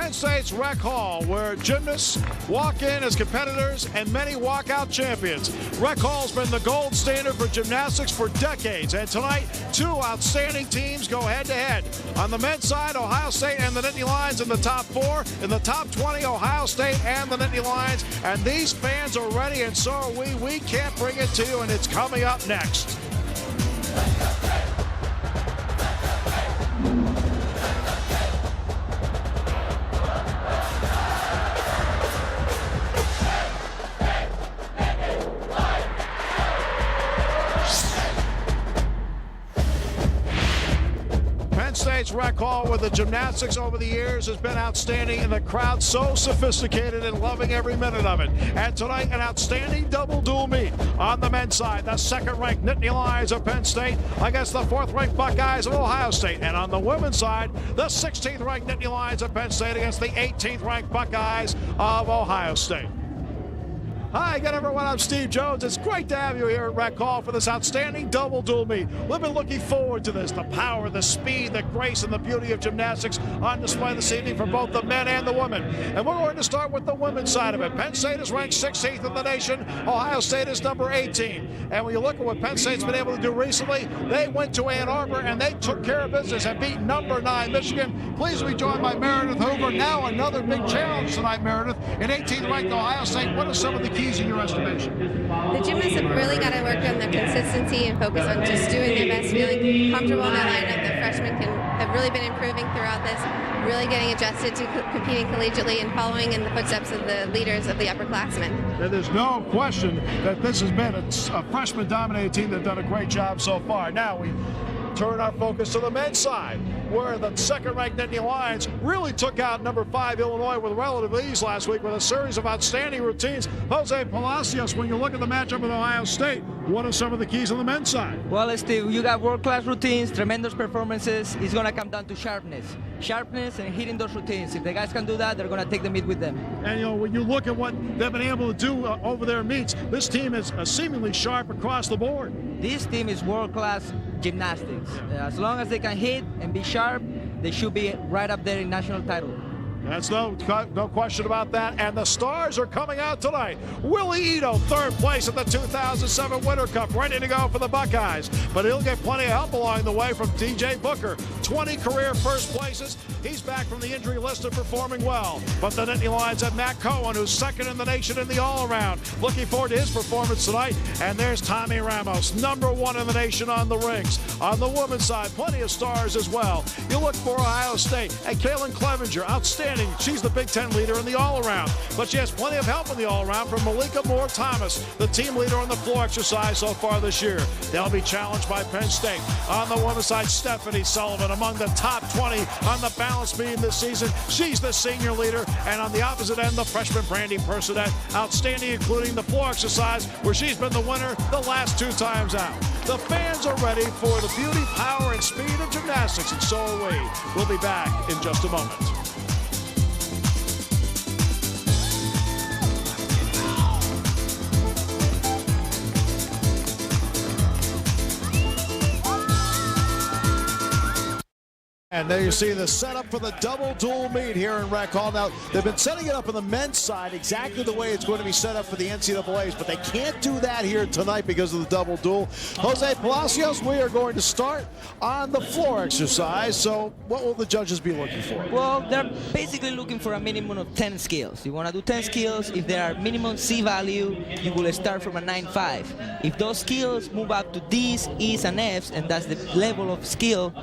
Penn State's Rec Hall, where gymnasts walk in as competitors and many walk out champions. Rec Hall's been the gold standard for gymnastics for decades, and tonight, two outstanding teams go head-to-head. On the men's side, Ohio State and the Nittany Lions in the top 4. In the top 20, Ohio State and the Nittany Lions. And these fans are ready, and so are we. We can't bring it to you, and it's coming up next. Penn State's Rec Hall with the gymnastics over the years has been outstanding, and the crowd so sophisticated and loving every minute of it. And tonight, an outstanding double duel meet. On the men's side, the second-ranked Nittany Lions of Penn State against the fourth-ranked Buckeyes of Ohio State. And on the women's side, the 16th-ranked Nittany Lions of Penn State against the 18th-ranked Buckeyes of Ohio State. Hi again, everyone. I'm Steve Jones. It's great to have you here at Rec Hall for this outstanding double duel meet. We've been looking forward to this. The power, the speed, the grace, and the beauty of gymnastics on display this evening for both the men and the women. And we're going to start with the women's side of it. Penn State is ranked 16th in the nation. Ohio State is number 18. And when you look at what Penn State's been able to do recently, they went to Ann Arbor and they took care of business and beat number 9 Michigan. Please be joined by Meredith Hoover. Now another big challenge tonight, Meredith. In 18th ranked Ohio State, what are some of the keys in your estimation? The gymnasts have really got to work on their consistency and focus on just doing their best, feeling comfortable in that lineup. The freshmen have really been improving throughout this, really getting adjusted to competing collegiately and following in the footsteps of the leaders of the upperclassmen. And there's no question that this has been a freshman-dominated team that's done a great job so far. Now we turn our focus to the men's side, where the second-ranked Nittany Lions really took out number 5 Illinois with relative ease last week with a series of outstanding routines. Jose Palacios, when you look at the matchup with Ohio State, what are some of the keys on the men's side? Well, Steve, you got world-class routines, tremendous performances. It's going to come down to sharpness and hitting those routines. If the guys can do that, they're going to take the meet with them. And, you know, when you look at what they've been able to do over their meets, this team is seemingly sharp across the board. This team is world-class gymnastics. As long as they can hit and be sharp, they should be right up there in national title. That's no question about that. And the stars are coming out tonight. Willie Ito, 3rd place at the 2007 Winter Cup, ready to go for the Buckeyes. But he'll get plenty of help along the way from DJ Booker. 20 career first places. He's back from the injury list and performing well. But the Nittany Lions have Matt Cohen, who's 2nd in the nation in the all-around. Looking forward to his performance tonight. And there's Tommy Ramos, number 1 in the nation on the rings. On the women's side, plenty of stars as well. You look for Ohio State and Kaylin Clevenger, outstanding. She's the Big Ten leader in the all-around, but she has plenty of help in the all-around from Malika Moore-Thomas, the team leader on the floor exercise so far this year. They'll be challenged by Penn State. On the women's side, Stephanie Sullivan, among the top 20 on the balance beam this season. She's the senior leader, and on the opposite end, the freshman Brandy Persidet, outstanding, including the floor exercise, where she's been the winner the last 2 times out. The fans are ready for the beauty, power, and speed of gymnastics, and so are we. We'll be back in just a moment. And there you see the setup for the double duel meet here in Rec Hall. Now, they've been setting it up on the men's side exactly the way it's going to be set up for the NCAAs, but they can't do that here tonight because of the double duel. Jose Palacios, we are going to start on the floor exercise. So what will the judges be looking for? Well, they're basically looking for a minimum of 10 skills. You want to do 10 skills. If there are minimum C value, you will start from a 9.5. If those skills move up to D's, E's, and F's, and that's the level of skill,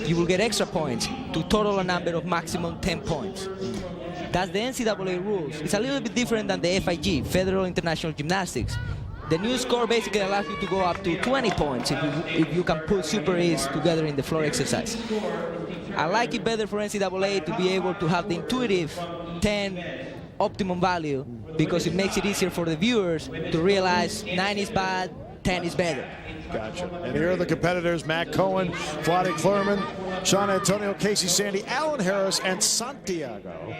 you will get extra points to total a number of maximum 10 points. That's the NCAA rules. It's a little bit different than the FIG, Federal International Gymnastics. The new score basically allows you to go up to 20 points if you can put super E's together in the floor exercise. I like it better for NCAA to be able to have the intuitive 10 optimum value because it makes it easier for the viewers to realize 9 is bad, 10 is better. Gotcha. And here are the competitors: Matt Cohen, Vlade Klerman, Sean Antonio, Casey Sandy, Alan Harris, and Santiago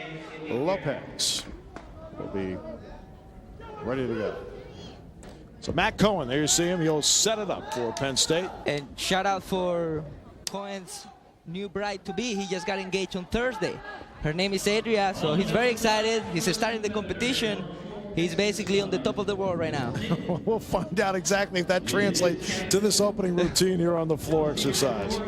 Lopez will be ready to go. So Matt Cohen, there you see him. He'll set it up for Penn State. And shout out for Cohen's new bride-to-be. He just got engaged on Thursday. Her name is Adria, so he's very excited. He's starting the competition. He's basically on the top of the world right now. We'll find out exactly if that translates to this opening routine here on the floor exercise.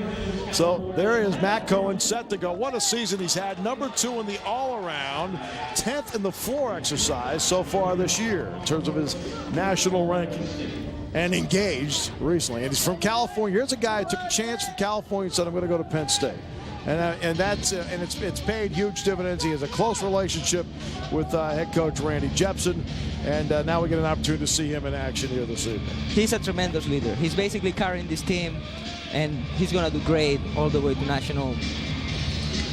So there is Matt Cohen set to go. What a season he's had. Number 2 in the all-around, 10th in the floor exercise so far this year in terms of his national ranking. And engaged recently. And he's from California. Here's a guy who took a chance from California and said, I'm going to go to Penn State. And it's paid huge dividends. He has a close relationship with head coach Randy Jepson, and now we get an opportunity to see him in action here this evening. He's a tremendous leader. He's basically carrying this team, and he's going to do great all the way to national.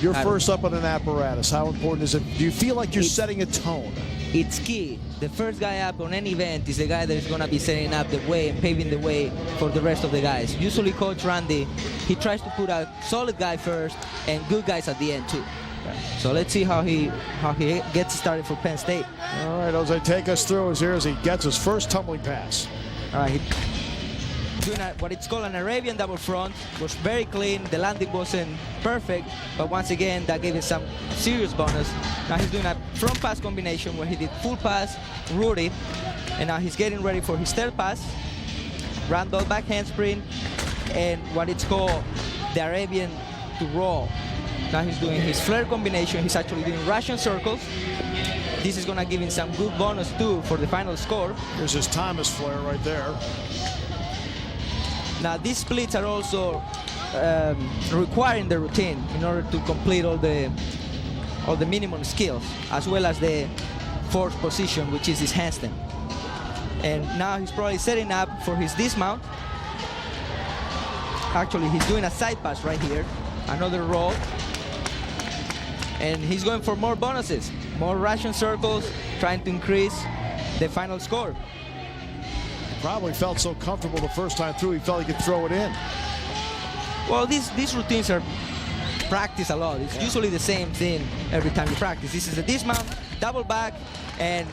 You're first up on an apparatus. How important is it? Do you feel like you're setting a tone? It's key. The first guy up on any event is the guy that is going to be setting up the way and paving the way for the rest of the guys. Usually Coach Randy, he tries to put a solid guy first and good guys at the end too. So let's see how he gets started for Penn State. All right, Jose, take us through as he gets his first tumbling pass. All right, doing what it's called an Arabian double front. Was very clean. The landing wasn't perfect, but once again, that gave him some serious bonus. Now he's doing a front pass combination where he did full pass, Rudy, and now he's getting ready for his third pass, randall back handspring, and what it's called the Arabian to roll. Now he's doing his flare combination. He's actually doing Russian circles. This is gonna give him some good bonus too for the final score. Here's his Thomas flare right there. Now these splits are also requiring the routine in order to complete all the minimum skills, as well as the fourth position, which is his handstand. And now he's probably setting up for his dismount. Actually, he's doing a side pass right here, another roll. And he's going for more bonuses, more Russian circles, trying to increase the final score. Probably felt so comfortable the first time through, he felt he could throw it in. Well, these routines are practiced a lot. It's usually the same thing every time you practice. This is a dismount, double back, and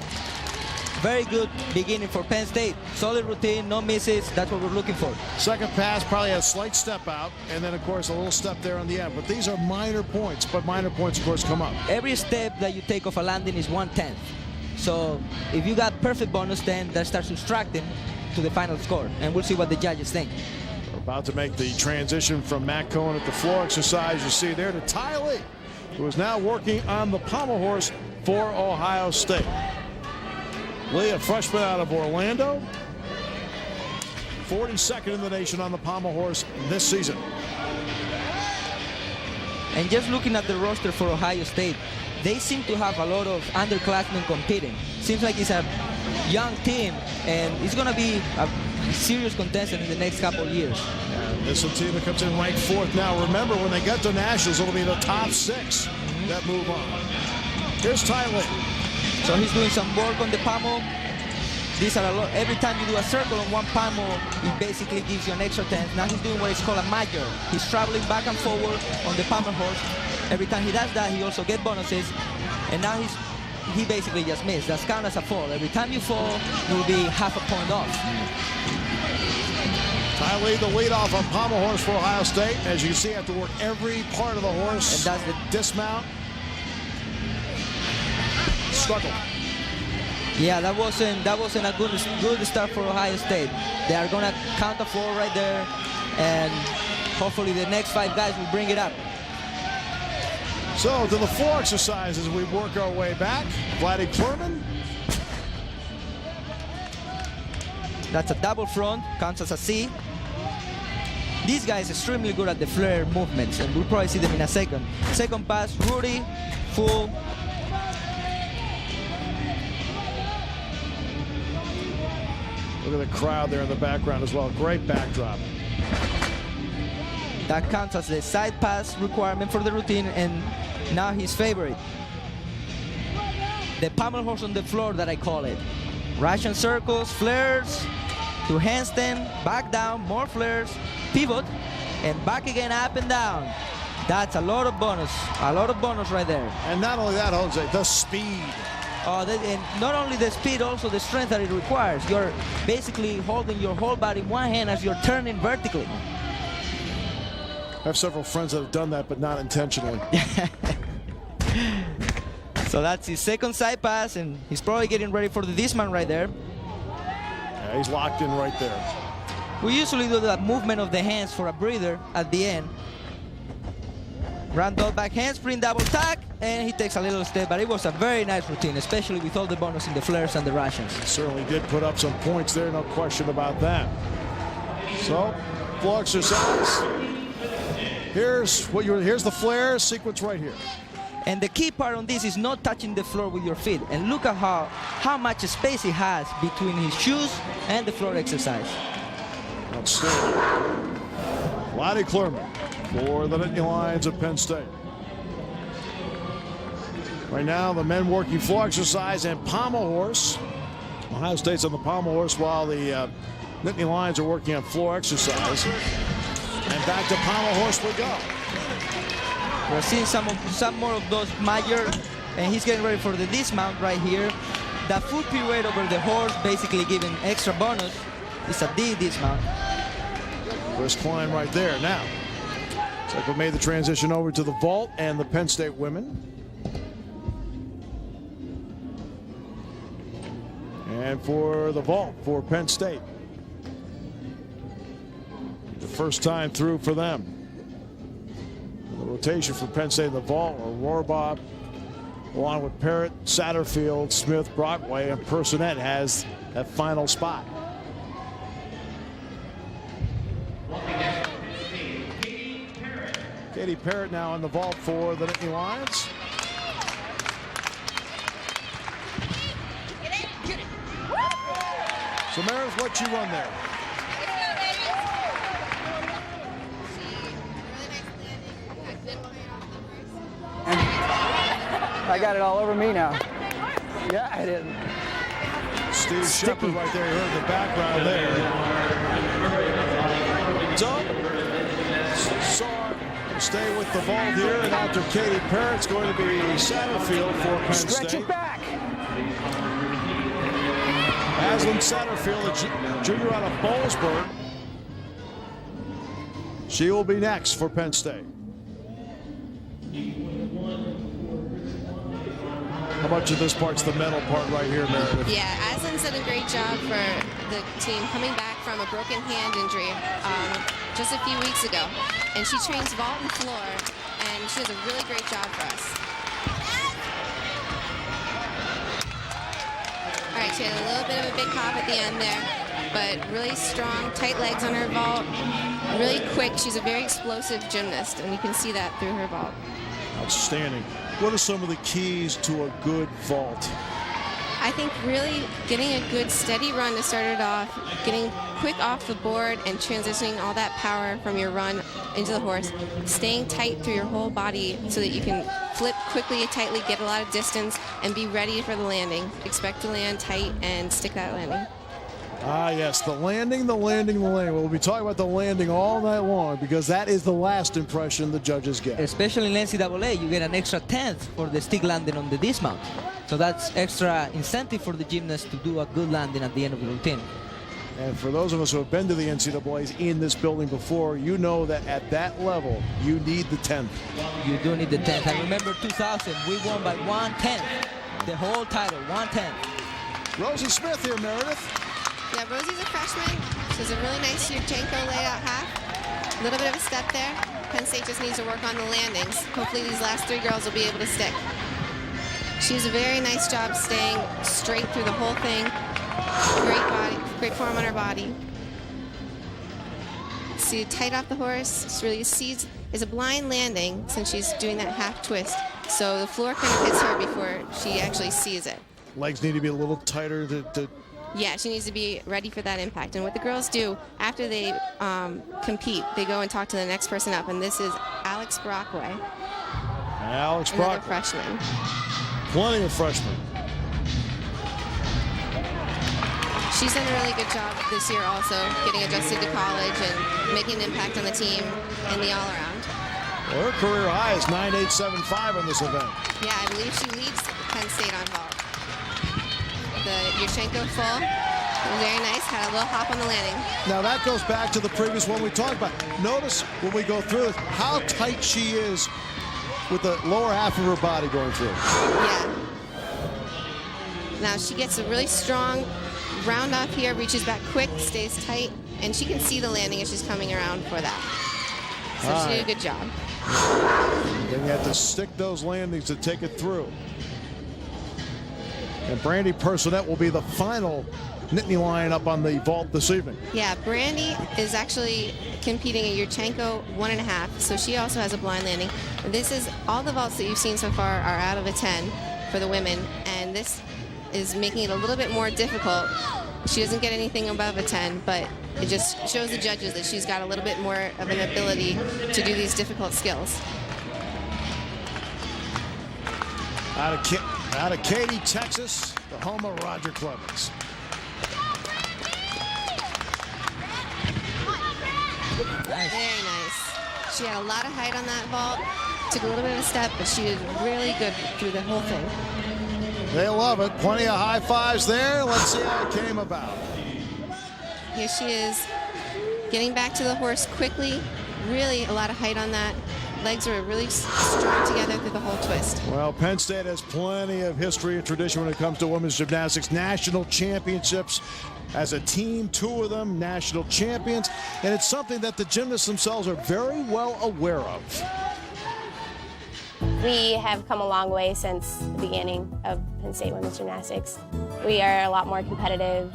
very good beginning for Penn State. Solid routine, no misses. That's what we're looking for. Second pass probably had a slight step out, and then, of course, a little step there on the end. But these are minor points, but minor points, of course, come up. Every step that you take off a landing is 1/10. So if you got perfect bonus, then that starts subtracting to the final score, and we'll see what the judges think. We're about to make the transition from Matt Cohen at the floor exercise you see there to Ty Lee, who is now working on the pommel horse for Ohio State. Lee, a freshman out of Orlando, 42nd in the nation on the pommel horse this season. And just looking at the roster for Ohio State, they seem to have a lot of underclassmen competing. Seems like it's a young team, and it's going to be a serious contestant in the next couple of years. This is a team that comes in ranked 4th now. Remember, when they get to nationals, it'll be the top 6 that move on. Here's Tyler. So he's doing some work on the pommel. These are a lot. Every time you do a circle on one pommel, it basically gives you an extra 10. Now he's doing what is called a major. He's traveling back and forward on the pommel horse. Every time he does that, he also gets bonuses. And now he basically just missed. That's counted as a fall. Every time you fall, you'll be half a point off. Ty Lee, the lead off on pommel horse for Ohio State. As you can see, have to work every part of the horse. And that's the dismount. Struggle. Yeah, that wasn't a good start for Ohio State. They are gonna count a 4 right there, and hopefully the next 5 guys will bring it up. So to the floor exercises, we work our way back. Vladdy Klerman. That's a double front, counts as a C. This guy is extremely good at the flare movements, and we'll probably see them in a second. Second pass, Rudy, full. Look at the crowd there in the background as well. Great backdrop. That counts as the side pass requirement for the routine, and now his favorite. The pommel horse on the floor that I call it. Russian circles, flares, to handstand, back down, more flares, pivot, and back again, up and down. That's a lot of bonus right there. And not only that, Jose, the speed. And not only the speed, also the strength that it requires. You're basically holding your whole body in one hand as you're turning vertically. I have several friends that have done that, but not intentionally. So that's his second side pass, and he's probably getting ready for the dismount right there. Yeah, he's locked in right there. We usually do that movement of the hands for a breather at the end. Randall back handspring, double tack, and he takes a little step, but it was a very nice routine, especially with all the bonus in the flares and the Russians. Certainly did put up some points there, no question about that. So, full exercise. Here's the flare sequence right here. And the key part on this is not touching the floor with your feet. And look at how much space he has between his shoes and the floor exercise. Outstanding. Lonnie Clerman for the Nittany Lions of Penn State. Right now, the men working floor exercise and pommel horse. Ohio State's on the pommel horse while the Nittany Lions are working on floor exercise. And back to pommel horse we go. We're seeing some more of those major, and he's getting ready for the dismount right here. That foot pirouette over the horse, basically giving extra bonus, is a D dismount. Chris Klein right there. Now, looks like we made the transition over to the vault and the Penn State women. And for the vault for Penn State. The first time through for them. The rotation for Penn State in the vault are Rohrbaugh, along with Parrott, Satterfield, Smith, Brockway, and Personette has that final spot. Katie Parrott now in the vault for the Nittany Lions. So Meredith, what you run there? I got it all over me now. Yeah, I didn't. Steve Shepard right there. You heard the background there. So, stay with the vault here, and after Katie Parrott's going to be Satterfield for Penn State. Stretch it back. Aslan Satterfield, a junior out of Boalsburg. She will be next for Penn State. How much of this part's the mental part right here, Meredith? Yeah, Aslan's done a great job for the team coming back from a broken hand injury just a few weeks ago. And she trains vault and floor, and she does a really great job for us. All right, she had a little bit of a big hop at the end there, but really strong, tight legs on her vault. Really quick. She's a very explosive gymnast, and you can see that through her vault. Outstanding. What are some of the keys to a good vault? I think really getting a good steady run to start it off, getting quick off the board and transitioning all that power from your run into the horse, staying tight through your whole body so that you can flip quickly and tightly, get a lot of distance, and be ready for the landing. Expect to land tight and stick that landing. Ah, yes, the landing, the landing, the landing. We'll be talking about the landing all night long because that is the last impression the judges get. Especially in NCAA, you get an extra 10th for the stick landing on the dismount. So that's extra incentive for the gymnast to do a good landing at the end of the routine. And for those of us who have been to the NCAAs in this building before, you know that at that level, you need the 10th. You do need the 10th. I remember 2000, we won by 1/10. The whole title, 1/10. Rosie Smith here, Meredith. Yeah, Rosie's a freshman. She has a really nice Yurchenko layout half. A little bit of a step there. Penn State just needs to work on the landings. Hopefully these last three girls will be able to stick. She does a very nice job staying straight through the whole thing. Great body, great form on her body. See, tight off the horse. She really sees, is a blind landing since she's doing that half twist. So the floor kind of hits her before she actually sees it. Legs need to be a little tighter to Yeah, she needs to be ready for that impact. And what the girls do after they compete, they go and talk to the next person up. And this is Alex Brockway, Alex another Brockway. freshman. Plenty of freshmen. She's done a really good job this year also, getting adjusted to college and making an impact on the team and the all-around. Well, her career high is 9.875 on this event. Yeah, I believe she leads Penn State on vault. The Yurchenko full, very nice, had a little hop on the landing. Now that goes back to the previous one we talked about. Notice when we go through this, how tight she is with the lower half of her body going through. Yeah. Now she gets a really strong round off here, reaches back quick, stays tight, and she can see the landing as she's coming around for that. So she did a good job. Then you have to stick those landings to take it through. And Brandy Personette will be the final Nittany Lion up on the vault this evening. Yeah, Brandy is actually competing at Yurchenko 1.5, so she also has a blind landing. This is all the vaults that you've seen so far are out of a 10 for the women, and this is making it a little bit more difficult. She doesn't get anything above a 10, but it just shows the judges that she's got a little bit more of an ability to do these difficult skills. Out of Katy, Texas, the home of Roger Clemens. Very nice. She had a lot of height on that vault. Took a little bit of a step, but she did really good through the whole thing. They love it. Plenty of high fives there. Let's see how it came about. Here she is, getting back to the horse quickly. Really a lot of height on that. Legs are really strong together through the whole twist. Well, Penn State has plenty of history and tradition when it comes to women's gymnastics. National championships as a team, 2 of them national champions, and it's something that the gymnasts themselves are very well aware of. We have come a long way since the beginning of Penn State women's gymnastics. We are a lot more competitive.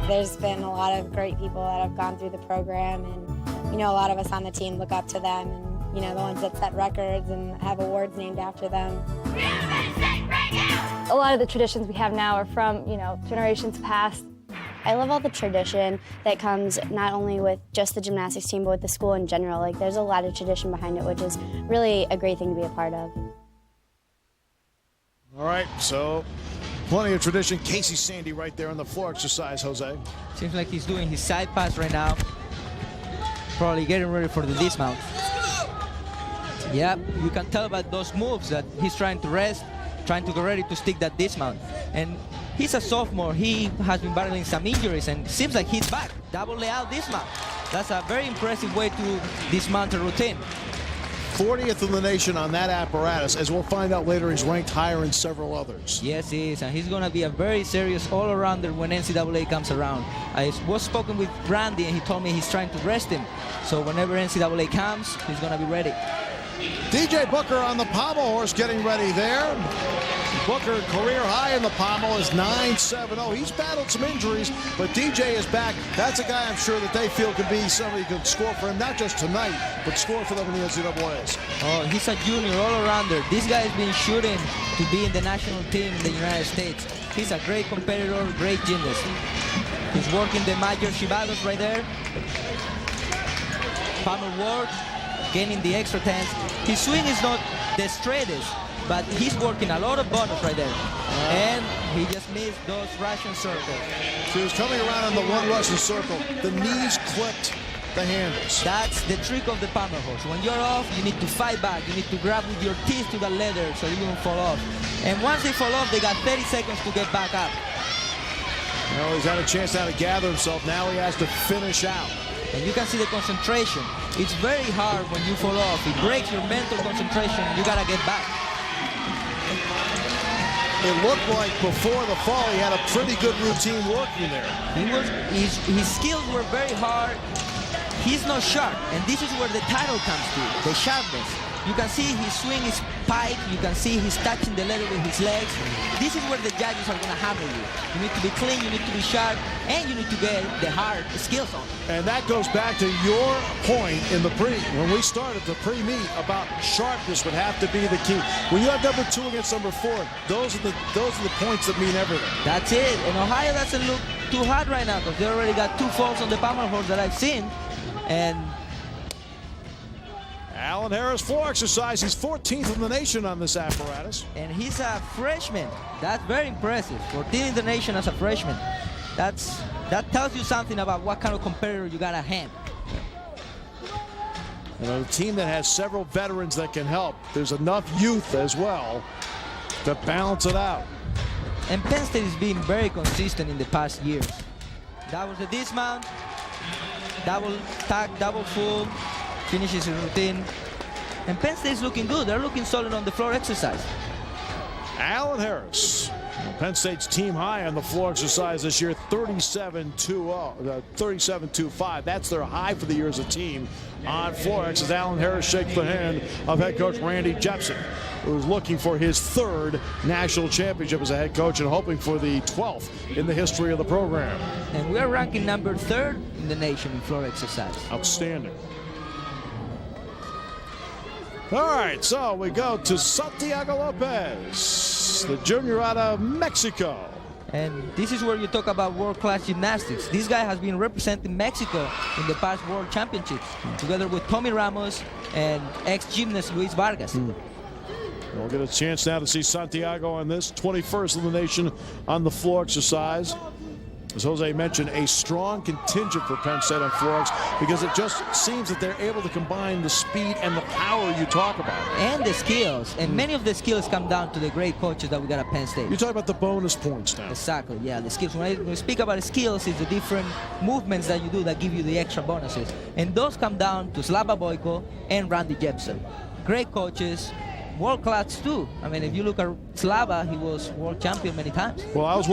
There's been a lot of great people that have gone through the program, and a lot of us on the team look up to them, and the ones that set records and have awards named after them. A lot of the traditions we have now are from, generations past. I love all the tradition that comes not only with just the gymnastics team, but with the school in general. Like, there's a lot of tradition behind it, which is really a great thing to be a part of. All right, so plenty of tradition. Casey Sandy right there on the floor exercise, Jose. Seems like he's doing his side pass right now. Probably getting ready for the dismount. Yep, you can tell by those moves that he's trying to rest, trying to get ready to stick that dismount. And he's a sophomore. He has been battling some injuries and seems like he's back. Double layout dismount. That's a very impressive way to dismount a routine. 40th in the nation on that apparatus. As we'll find out later, he's ranked higher in several others. Yes, he is, and he's going to be a very serious all-arounder when NCAA comes around. I was spoken with Brandy, and he told me he's trying to rest him. So whenever NCAA comes, he's going to be ready. DJ Booker on the pommel horse getting ready there. Booker, career high in the pommel, is 9.70. He's battled some injuries, but DJ is back. That's a guy I'm sure that they feel can be somebody who can score for him, not just tonight, but score for them in the NCAAs. Oh, he's a junior all-arounder. This guy has been shooting to be in the national team in the United States. He's a great competitor, great gymnast. He's working the major Shibados right there. Pommel work, gaining the extra 10s. His swing is not the straightest, but he's working a lot of bonus right there. And he just missed those Russian circles. So he was coming around on the one Russian circle. The knees clipped the handles. That's the trick of the pommel horse. When you're off, you need to fight back. You need to grab with your teeth to the leather so you don't fall off. And once they fall off, they got 30 seconds to get back up. Well, he's had a chance now to gather himself. Now he has to finish out. And you can see the concentration. It's very hard when you fall off. It breaks your mental concentration. You gotta get back. It looked like before the fall he had a pretty good routine working there. His skills were very hard. He's not sharp, and this is where the title comes to, the sharpness. You can see his swing is pike. You can see he's touching the leather with his legs. This is where the judges are going to hammer you. You need to be clean, you need to be sharp, and you need to get the hard skills on. And that goes back to your point in the when we started the pre-meet about sharpness would have to be the key. When you have number 2 against number 4, those are the points that mean everything. That's it. And Ohio doesn't look too hot right now because they already got 2 falls on the pommel horse that I've seen. And Alan Harris floor exercise. He's 14th in the nation on this apparatus. And he's a freshman. That's very impressive. 14th in the nation as a freshman. That tells you something about what kind of competitor you got at hand. A team that has several veterans that can help. There's enough youth as well to balance it out. And Penn State has been very consistent in the past years. That was the dismount. Double tack, double full. Finishes his routine. And Penn State's looking good. They're looking solid on the floor exercise. Alan Harris, Penn State's team high on the floor exercise this year, 37-2-5. That's their high for the year as a team on floor X as Alan Harris shakes the hand of head coach Randy Jepson, who's looking for his 3rd national championship as a head coach and hoping for the 12th in the history of the program. And we're ranking number 3rd in the nation in floor exercise. Outstanding. All right, so we go to Santiago Lopez, the junior out of Mexico. And this is where you talk about world-class gymnastics. This guy has been representing Mexico in the past World Championships, together with Tommy Ramos and ex-gymnast Luis Vargas. We'll get a chance now to see Santiago on this, 21st in the nation on the floor exercise. As Jose mentioned, a strong contingent for Penn State on floor X because it just seems that they're able to combine the speed and the power you talk about. And the skills. And many of the skills come down to the great coaches that we got at Penn State. You talk about the bonus points now. Exactly, yeah, the skills. When we speak about skills, it's the different movements that you do that give you the extra bonuses. And those come down to Slava Boyko and Randy Jepson. Great coaches. World class too. I mean, if you look at Slava, he was world champion many times. Well, I was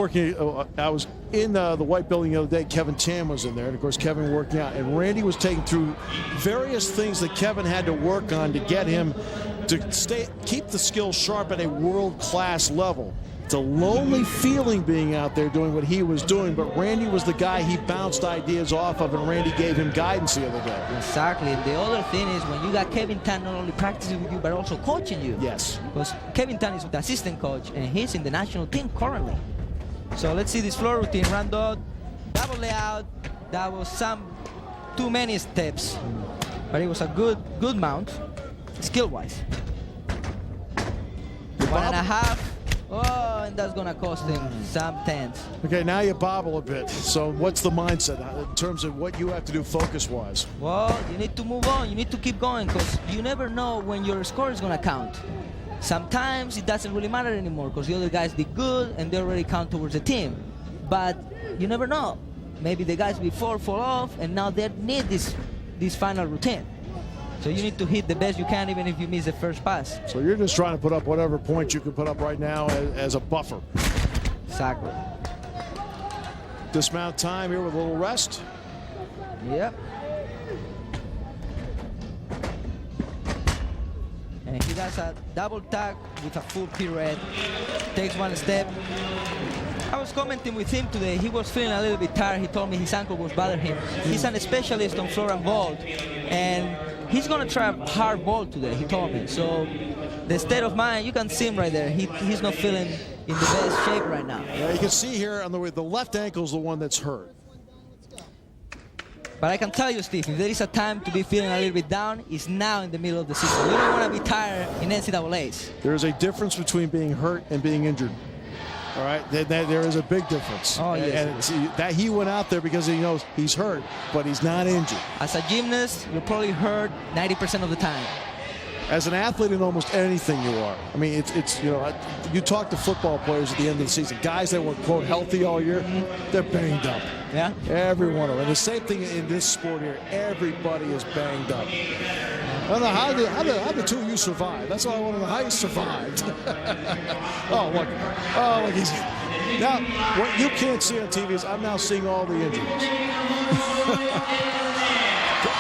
in the white building the other day. Kevin Tam was in there, and of course Kevin working out, and Randy was taking through various things that Kevin had to work on to get him to keep the skills sharp at a world-class level. It's a lonely feeling being out there doing what he was doing, but Randy was the guy he bounced ideas off of, and Randy gave him guidance the other day. Exactly. And the other thing is when you got Kevin Tan not only practicing with you, but also coaching you. Yes. Because Kevin Tan is the assistant coach, and he's in the national team currently. So let's see this floor routine. Rando, double layout. That was too many steps, but it was a good mount, skill-wise. 1.5. Oh, and that's going to cost him some tenths. Okay, now you bobble a bit. So what's the mindset in terms of what you have to do focus-wise? Well, you need to move on. You need to keep going because you never know when your score is going to count. Sometimes it doesn't really matter anymore because the other guys did good and they already count towards the team. But you never know. Maybe the guys before fall off and now they need this final routine. So you need to hit the best you can even if you miss the first pass. So you're just trying to put up whatever points you can put up right now as a buffer. Exactly. Dismount time here with a little rest. Yep. And he does a double tag with a full pirouette. Takes one step. I was commenting with him today. He was feeling a little bit tired. He told me his ankle was bothering him. He's a specialist on floor and vault. And he's going to try a hard vault today, he told me. So the state of mind, you can see him right there. He's not feeling in the best shape right now. Yeah, you can see here on the left ankle is the one that's hurt. But I can tell you, Steve, if there is a time to be feeling a little bit down, it's now in the middle of the season. You don't want to be tired in NCAAs. There is a difference between being hurt and being injured. All right, there is a big difference. Oh, yes. And that he went out there because he knows he's hurt, but he's not injured. As a gymnast, you're probably hurt 90% of the time. As an athlete in almost anything you are. I mean, it's you know, you talk to football players at the end of the season, guys that were, quote, healthy all year, they're banged up. Yeah. Every one of them. And the same thing in this sport here, everybody is banged up. I don't know how the two of you survived. That's what I want to know, how you survived. Oh, look, he's... Now, what you can't see on TV is I'm now seeing all the injuries.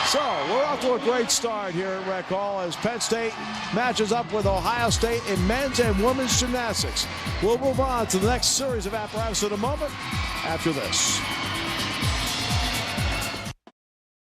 So, we're off to a great start here at Rec Hall as Penn State matches up with Ohio State in men's and women's gymnastics. We'll move on to the next series of apparatus in a moment after this.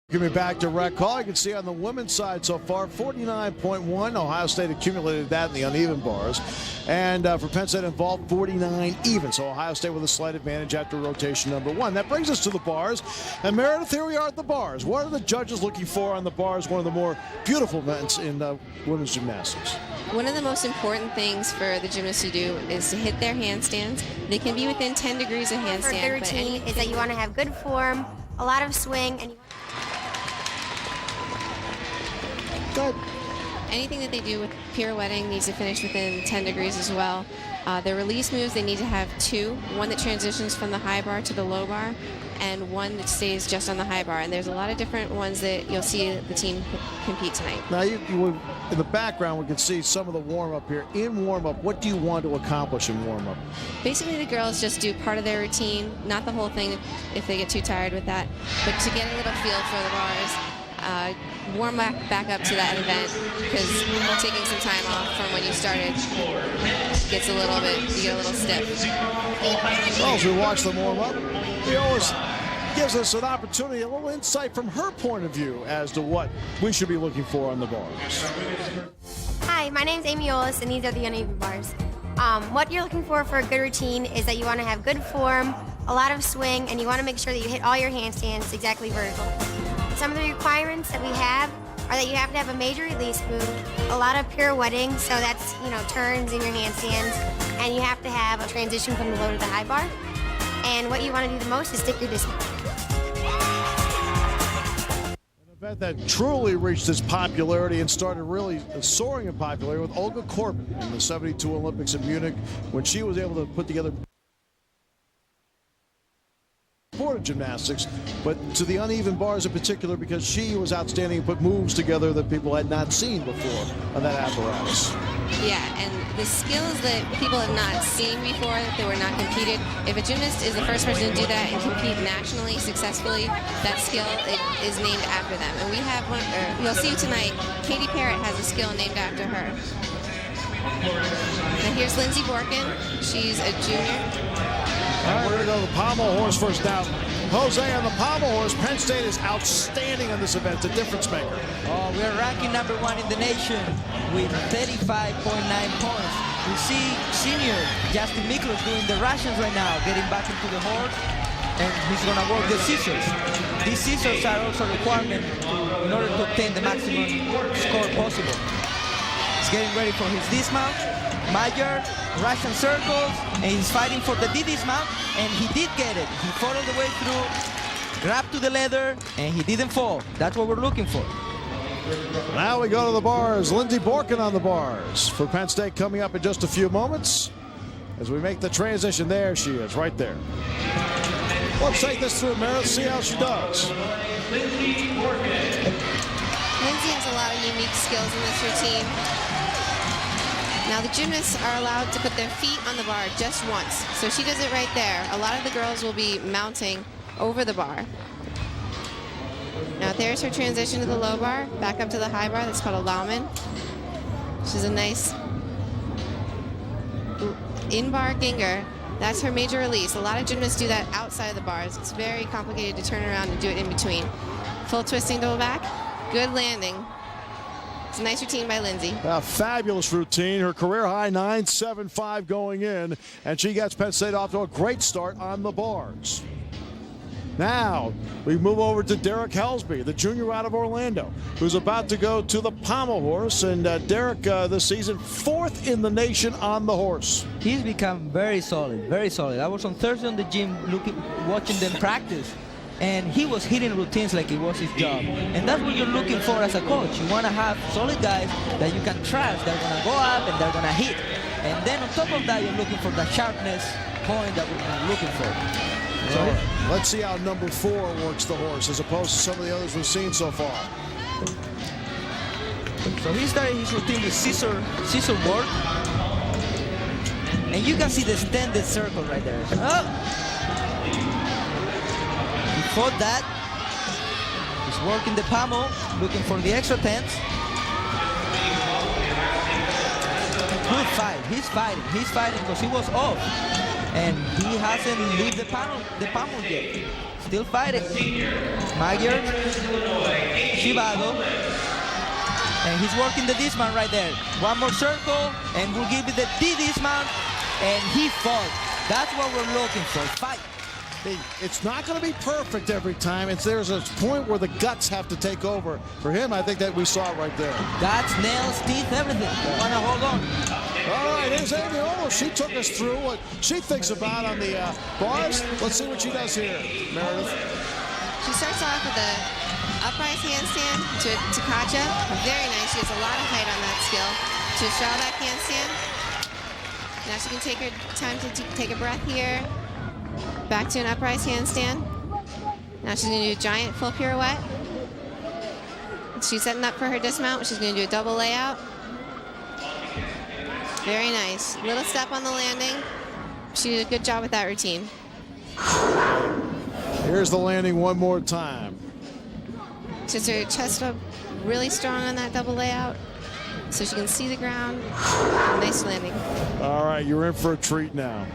Give me back to Rec Hall. You can see on the women's side so far, 49.1. Ohio State accumulated that in the uneven bars. And for Penn State involved, 49 even. So Ohio State with a slight advantage after rotation number one. That brings us to the bars. And Meredith, here we are at the bars. What are the judges looking for on the bars? One of the more beautiful events in women's gymnastics. One of the most important things for the gymnasts to do is to hit their handstands. They can be within 10 degrees of handstand. For the routine is that you want to have good form, a lot of swing, and Good. Anything that they do with pirouetting needs to finish within 10 degrees as well. Their release moves, they need to have two. One that transitions from the high bar to the low bar, and one that stays just on the high bar. And there's a lot of different ones that you'll see the team compete tonight. Now, in the background, we can see some of the warm-up here. In warm-up, what do you want to accomplish in warm-up? Basically, the girls just do part of their routine, not the whole thing if they get too tired with that, but to get a little feel for the bars, warm back up to that event, because taking some time off from when you started gets a little bit, you get a little stiff. Well, as we watch them warm up, he always gives us an opportunity, a little insight from her point of view as to what we should be looking for on the bars. Hi, my name's Amy Olis, and these are the uneven bars. What you're looking for a good routine is that you want to have good form, a lot of swing, and you want to make sure that you hit all your handstands exactly vertical. Some of the requirements that we have are that you have to have a major release move, a lot of pirouetting, so that's, turns in your handstands, and you have to have a transition from the low to the high bar. And what you want to do the most is stick your dismount. An event that truly reached its popularity and started really soaring in popularity with Olga Korbut in the '72 Olympics in Munich, when she was able to put together sport of gymnastics, but to the uneven bars in particular, because she was outstanding and put moves together that people had not seen before on that apparatus. Yeah, and the skills that people have not seen before, that they were not competed. If a gymnast is the first person to do that and compete nationally successfully, that skill is named after them. And we have one, you'll see tonight, Katie Parrott has a skill named after her. And here's Lindsey Borkin. She's a junior. All right, we're going to go to the pommel horse first. Now, Jose on the pommel horse, Penn State is outstanding on this event, a difference maker. Oh, we're ranking #1 in the nation with 35.9 points. We see senior Justin Miklos doing the Russians right now, getting back into the horse, and he's going to work the scissors. These scissors are also a requirement in order to obtain the maximum score possible. He's getting ready for his dismount. Major, Russian circles, and he's fighting for the D dismount, and he did get it. He followed the way through, grabbed to the leather, and he didn't fall. That's what we're looking for. Now we go to the bars. Lindsey Borkin on the bars for Penn State coming up in just a few moments. As we make the transition, there she is, right there. Let's take this through, Meredith, see how she does. Lindsey has a lot of unique skills in this routine. Now the gymnasts are allowed to put their feet on the bar just once. So she does it right there. A lot of the girls will be mounting over the bar. Now there's her transition to the low bar, back up to the high bar. That's called a Laumann. She's a nice in-bar Ginger. That's her major release. A lot of gymnasts do that outside of the bars. It's very complicated to turn around and do it in between. Full twisting double back, good landing. It's a nice routine by Lindsey. A fabulous routine. Her career high 9.75 going in, and she gets Penn State off to a great start on the bars. Now we move over to Derek Helsby, the junior out of Orlando, who's about to go to the pommel horse. And Derek, this season, 4th in the nation on the horse. He's become very solid, very solid. I was on Thursday in the gym watching them practice, and he was hitting routines like it was his job. And that's what you're looking for as a coach. You want to have solid guys that you can trust. They're going to go up and they're going to hit. And then on top of that, you're looking for the sharpness point that we're looking for. So let's see how number 4 works the horse as opposed to some of the others we've seen so far. So he started his routine with scissor work. And you can see the extended circle right there. Oh! Before that, he's working the pommel, looking for the extra tense. Good fight. He's fighting because he was off. And he hasn't leave the pommel yet. Still fighting. Magyar, Shibado. And he's working the dismount right there. One more circle, and we'll give it the D dismount. And he fought. That's what we're looking for. Fight. It's not going to be perfect every time. There's a point where the guts have to take over. For him, I think that we saw it right there. Guts, nails, teeth, everything. You want to hold on. All right, here's Amy Olis. She took us through what she thinks about on the bars. Let's see what she does here, Meredith. She starts off with a upright handstand to Takacha. Very nice. She has a lot of height on that skill. To a straddle back handstand. Now she can take her time to take a breath here. Back to an upright handstand. Now she's going to do a giant full pirouette. She's setting up for her dismount. She's going to do a double layout. Very nice. Little step on the landing. She did a good job with that routine. Here's the landing one more time. Just her chest up really strong on that double layout so she can see the ground. Nice landing. All right, you're in for a treat now.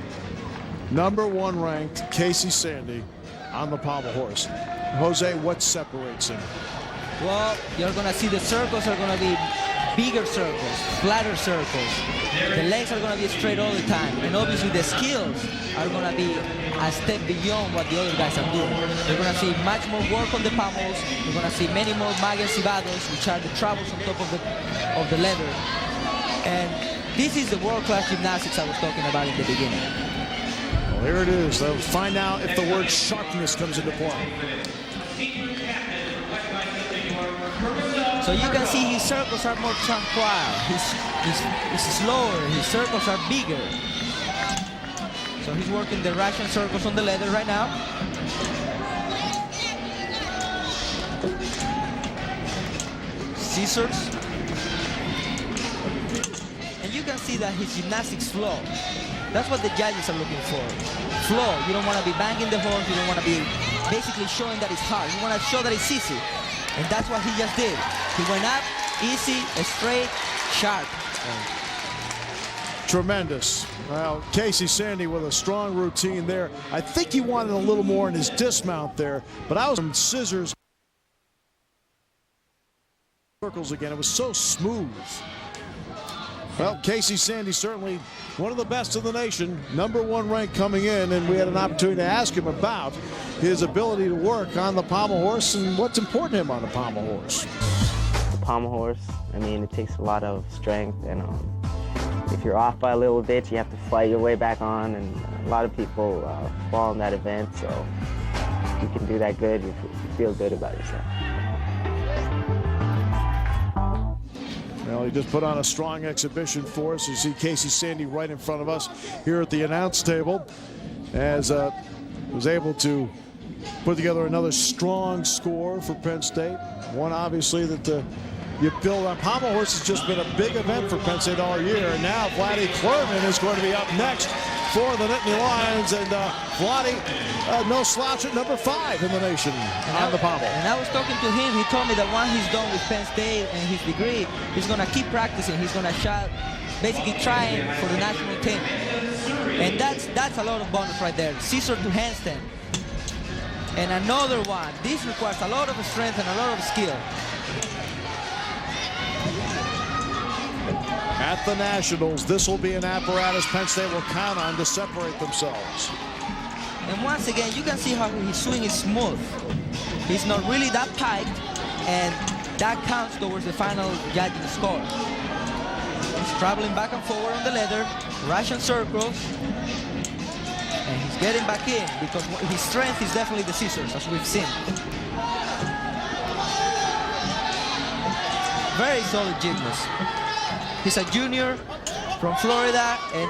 #1 ranked Casey Sandy on the pommel horse. Jose, what separates him? Well, you're going to see the circles are going to be bigger circles, flatter circles. The legs are going to be straight all the time. And obviously the skills are going to be a step beyond what the other guys are doing. You're going to see much more work on the pommels. You're going to see many more magas civados, which are the troubles on top of the leather. And this is the world-class gymnastics I was talking about in the beginning. Well, here it is. Let's find out if the word sharpness comes into play. So you can see his circles are more tranquil. He's slower. His circles are bigger. So he's working the Russian circles on the leather right now. Scissors. And you can see that his gymnastics flow. That's what the judges are looking for. Flow. You don't want to be banging the horse. You don't want to be basically showing that it's hard. You want to show that it's easy. And that's what he just did. He went up, easy, straight, sharp. Tremendous. Well, Casey Sandy with a strong routine there. I think he wanted a little more in his dismount there, but I was from scissors. Circles again. It was so smooth. Well, Casey Sandy certainly one of the best in the nation, #1 rank coming in, and we had an opportunity to ask him about his ability to work on the pommel horse and what's important to him on the pommel horse. The pommel horse, I mean, it takes a lot of strength, and if you're off by a little bit, you have to fight your way back on, and a lot of people fall in that event, so if you can do that good, you feel good about yourself. Well, he just put on a strong exhibition for us. You see Casey Sandy right in front of us here at the announce table, as was able to put together another strong score for Penn State. One obviously that you build on. Pommel horse has just been a big event for Penn State all year, and now Vladdy Klerman is going to be up next for the Nittany Lions, and Vladdy, no slouch at #5 in the nation on the pommel. And I was talking to him. He told me that once he's done with Penn State and his degree, he's going to keep practicing. He's going to basically trying for the national team. And that's a lot of bonus right there. Scissor to handstand. And another one. This requires a lot of strength and a lot of skill. At the Nationals, this will be an apparatus Penn State will count on to separate themselves. And once again, you can see how his swing is smooth. He's not really that piked, and that counts towards the final judging score. He's traveling back and forward on the leather, Russian circles, and he's getting back in because his strength is definitely the scissors, as we've seen. Very solid gymnast. He's a junior from Florida, and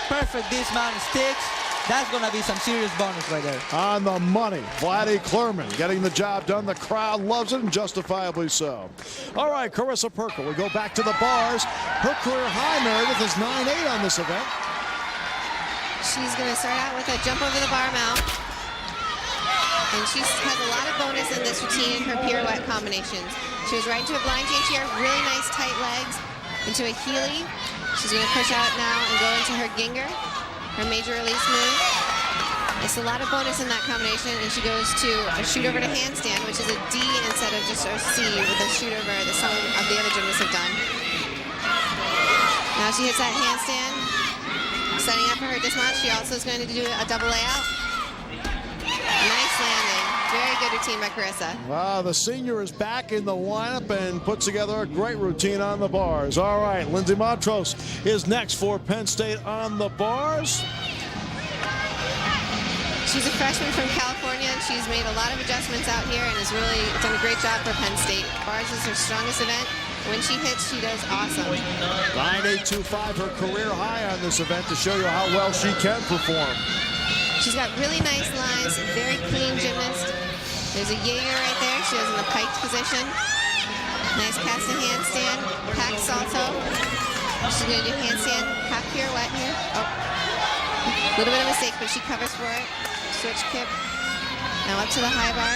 perfect dismount sticks. That's going to be some serious bonus right there. On the money, Vladdy Klerman getting the job done. The crowd loves it, and justifiably so. All right, Carissa Perkle, we go back to the bars. Her career high, Meredith, is 9.8 on this event. She's going to start out with a jump over the bar mount. And she has a lot of bonus in this routine in her pirouette combinations. She was right into a blind change here, really nice tight legs, into a Healy. She's going to push out now and go into her Ginger, her major release move. It's a lot of bonus in that combination, and she goes to a shoot over to handstand, which is a D instead of just a C with a shoot over that some of the other gymnasts have done. Now she hits that handstand, setting up for her dismount. She also is going to do a double layout. Nice landing. Very good routine by Carissa. Wow, the senior is back in the lineup and puts together a great routine on the bars. All right, Lindsay Montrose is next for Penn State on the bars. She's a freshman from California, and she's made a lot of adjustments out here and has really done a great job for Penn State. Bars is her strongest event. When she hits, she does awesome. 9.825, her career high on this event, to show you how well she can perform. She's got really nice lines, very clean gymnast. There's a Jaeger right there. She does in the piked position. Nice casting handstand, pack salto. She's going to do handstand, half pirouette here. Oh, a little bit of a mistake, but she covers for it. Switch kick. Now up to the high bar.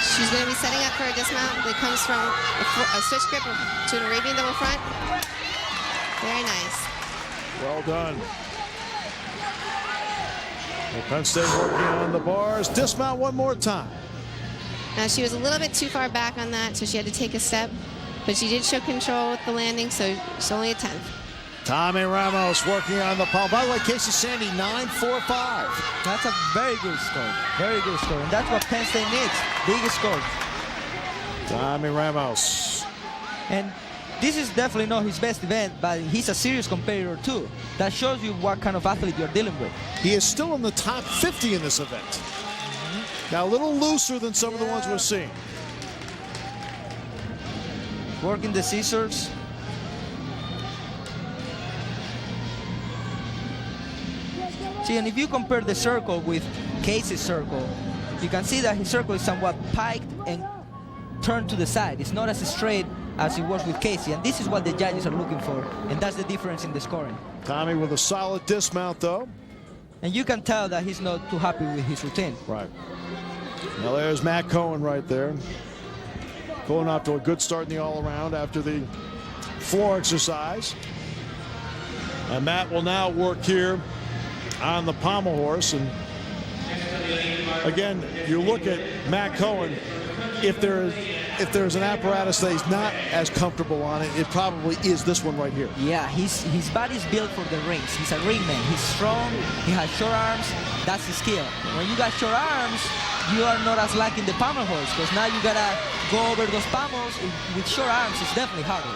She's going to be setting up for a dismount that comes from a switch grip to an Arabian double front. Very nice. Well done. Well, Penn State working on the bars. Dismount one more time. Now she was a little bit too far back on that, so she had to take a step. But she did show control with the landing, so it's only a 10th. Tommy Ramos working on the pole. By the way, Casey Sandy, 9.45. That's a very good score. Very good score. And that's what Penn State needs. Big score. Tommy Ramos. And this is definitely not his best event, but he's a serious competitor too. That shows you what kind of athlete you're dealing with. He is still in the top 50 in this event. Now a little looser than some of the ones we're seeing. Working the scissors. See, and if you compare the circle with Casey's circle, you can see that his circle is somewhat piked and turned to the side. It's not as straight as it was with Casey, and this is what the judges are looking for, and that's the difference in the scoring. Tommy with a solid dismount, though. And you can tell that he's not too happy with his routine. Right. Now there's Matt Cohen right there. Going off to a good start in the all-around after the floor exercise. And Matt will now work here on the pommel horse. And again, you look at Matt Cohen, if there's an apparatus that he's not as comfortable on it, it probably is this one right here. Yeah, his body's built for the rings. He's a ringman. He's strong. He has short arms. That's his skill. When you got short arms, you are not as lacking the pommel horse, because now you gotta go over those pommels. With short arms, it's definitely harder.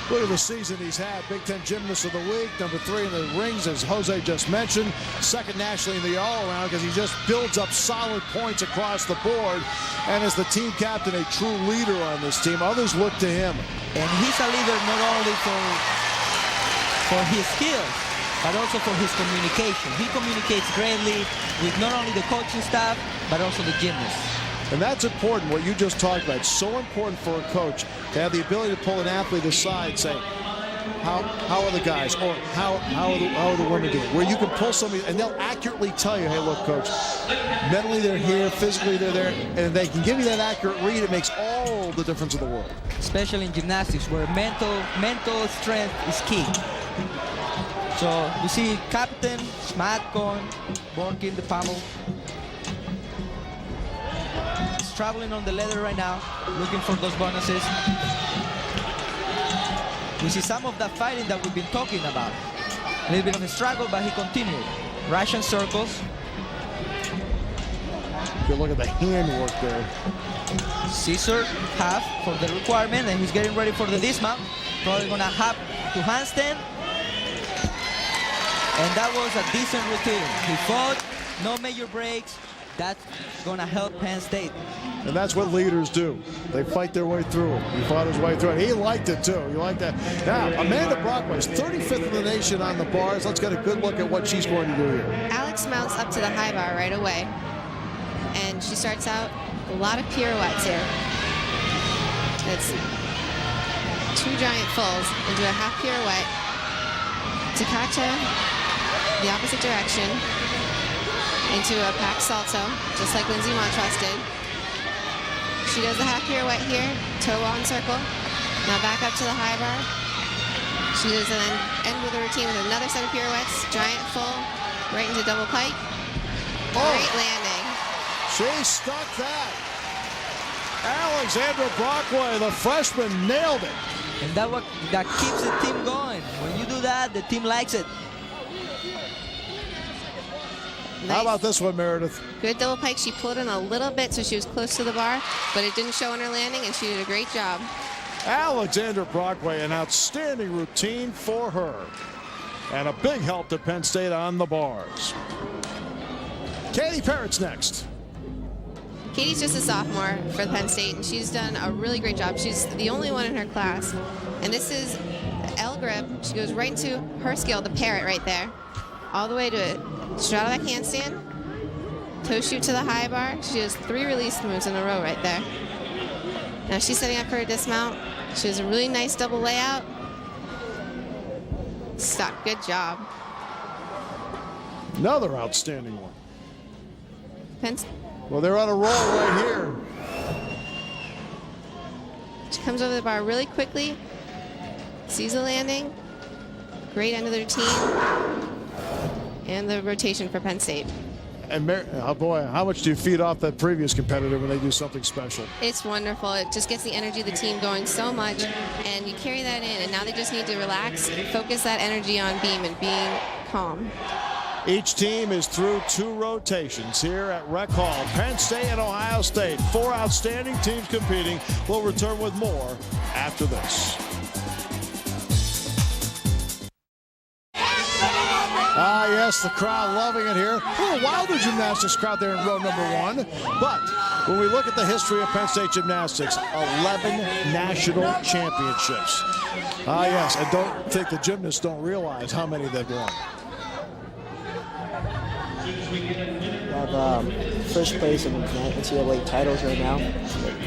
Look at the season he's had. Big Ten Gymnast of the Week, number 3 in the rings, as Jose just mentioned. Second nationally in the all-around, because he just builds up solid points across the board. And as the team captain, a true leader on this team. Others look to him. And he's a leader not only for his skills, but also for his communication. He communicates greatly with not only the coaching staff, but also the gymnasts. And that's important, what you just talked about. It's so important for a coach to have the ability to pull an athlete aside and say, how are the guys, or how are the women doing? Where you can pull somebody, and they'll accurately tell you, hey, look, coach, mentally they're here, physically they're there, and they can give you that accurate read. It makes all the difference in the world. Especially in gymnastics, where mental strength is key. So you see Captain Matt Cohen working the pommel. He's traveling on the leather right now, looking for those bonuses. We see some of that fighting that we've been talking about. A little bit of a struggle, but he continued. Russian circles. Good look at the handwork there. Scissor half for the requirement, and he's getting ready for the dismount. Probably gonna have to handstand. And that was a decent routine. He fought, no major breaks. That's gonna help Penn State. And that's what leaders do. They fight their way through it. He fought his way through it. He liked it too. He liked that. Now, Amanda Brockway is 35th in the nation on the bars. Let's get a good look at what she's going to do here. Alex mounts up to the high bar right away. And she starts out a lot of pirouettes here. It's 2 giant fulls into a half pirouette. Takata, the opposite direction, into a pack salto, just like Lindsay Montross did. She does the half pirouette here, toe on circle. Now back up to the high bar. She does and then end with a routine with another set of pirouettes, giant full, right into double pike. Great landing. She stuck that. Alexandra Brockway, the freshman, nailed it. And that keeps the team going. When you do that, the team likes it. Nice. How about this one, Meredith? Good double pike. She pulled in a little bit, so she was close to the bar, but it didn't show in her landing, and she did a great job. Alexandra Brockway, an outstanding routine for her. And a big help to Penn State on the bars. Katie Parrott's next. Katie's just a sophomore for Penn State, and she's done a really great job. She's the only one in her class. And this is the L grip. She goes right into her skill, the parrot right there, all the way to it. Straddle that handstand, toe shoot to the high bar. She does 3 release moves in a row right there. Now she's setting up for a dismount. She has a really nice double layout. Stop, good job. Another outstanding one. Penn. Well, they're on a roll right here. She comes over the bar really quickly, sees the landing. Great end of the routine. And the rotation for Penn State. And oh boy, how much do you feed off that previous competitor when they do something special? It's wonderful. It just gets the energy of the team going so much, and you carry that in, and now they just need to relax and focus that energy on beam and being calm. Each team is through 2 rotations here at Rec Hall. Penn State and Ohio State, 4 outstanding teams competing. We'll return with more after this. Ah, yes, the crowd loving it here. A little Wilder Gymnastics crowd there in row number 1. But when we look at the history of Penn State Gymnastics, 11 national championships. Ah, yes, and don't think the gymnasts don't realize how many they've won. We have first place in NCAA titles right now in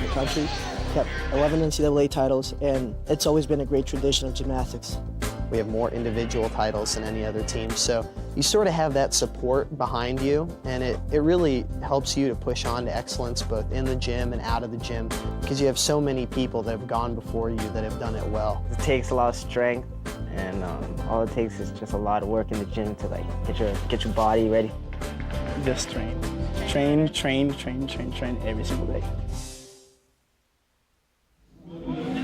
the country. We have 11 NCAA titles, and it's always been a great tradition of gymnastics. We have more individual titles than any other team, so you sort of have that support behind you, and it really helps you to push on to excellence both in the gym and out of the gym, because you have so many people that have gone before you that have done it well. It takes a lot of strength, and all it takes is just a lot of work in the gym to like get your body ready. Just train every single day.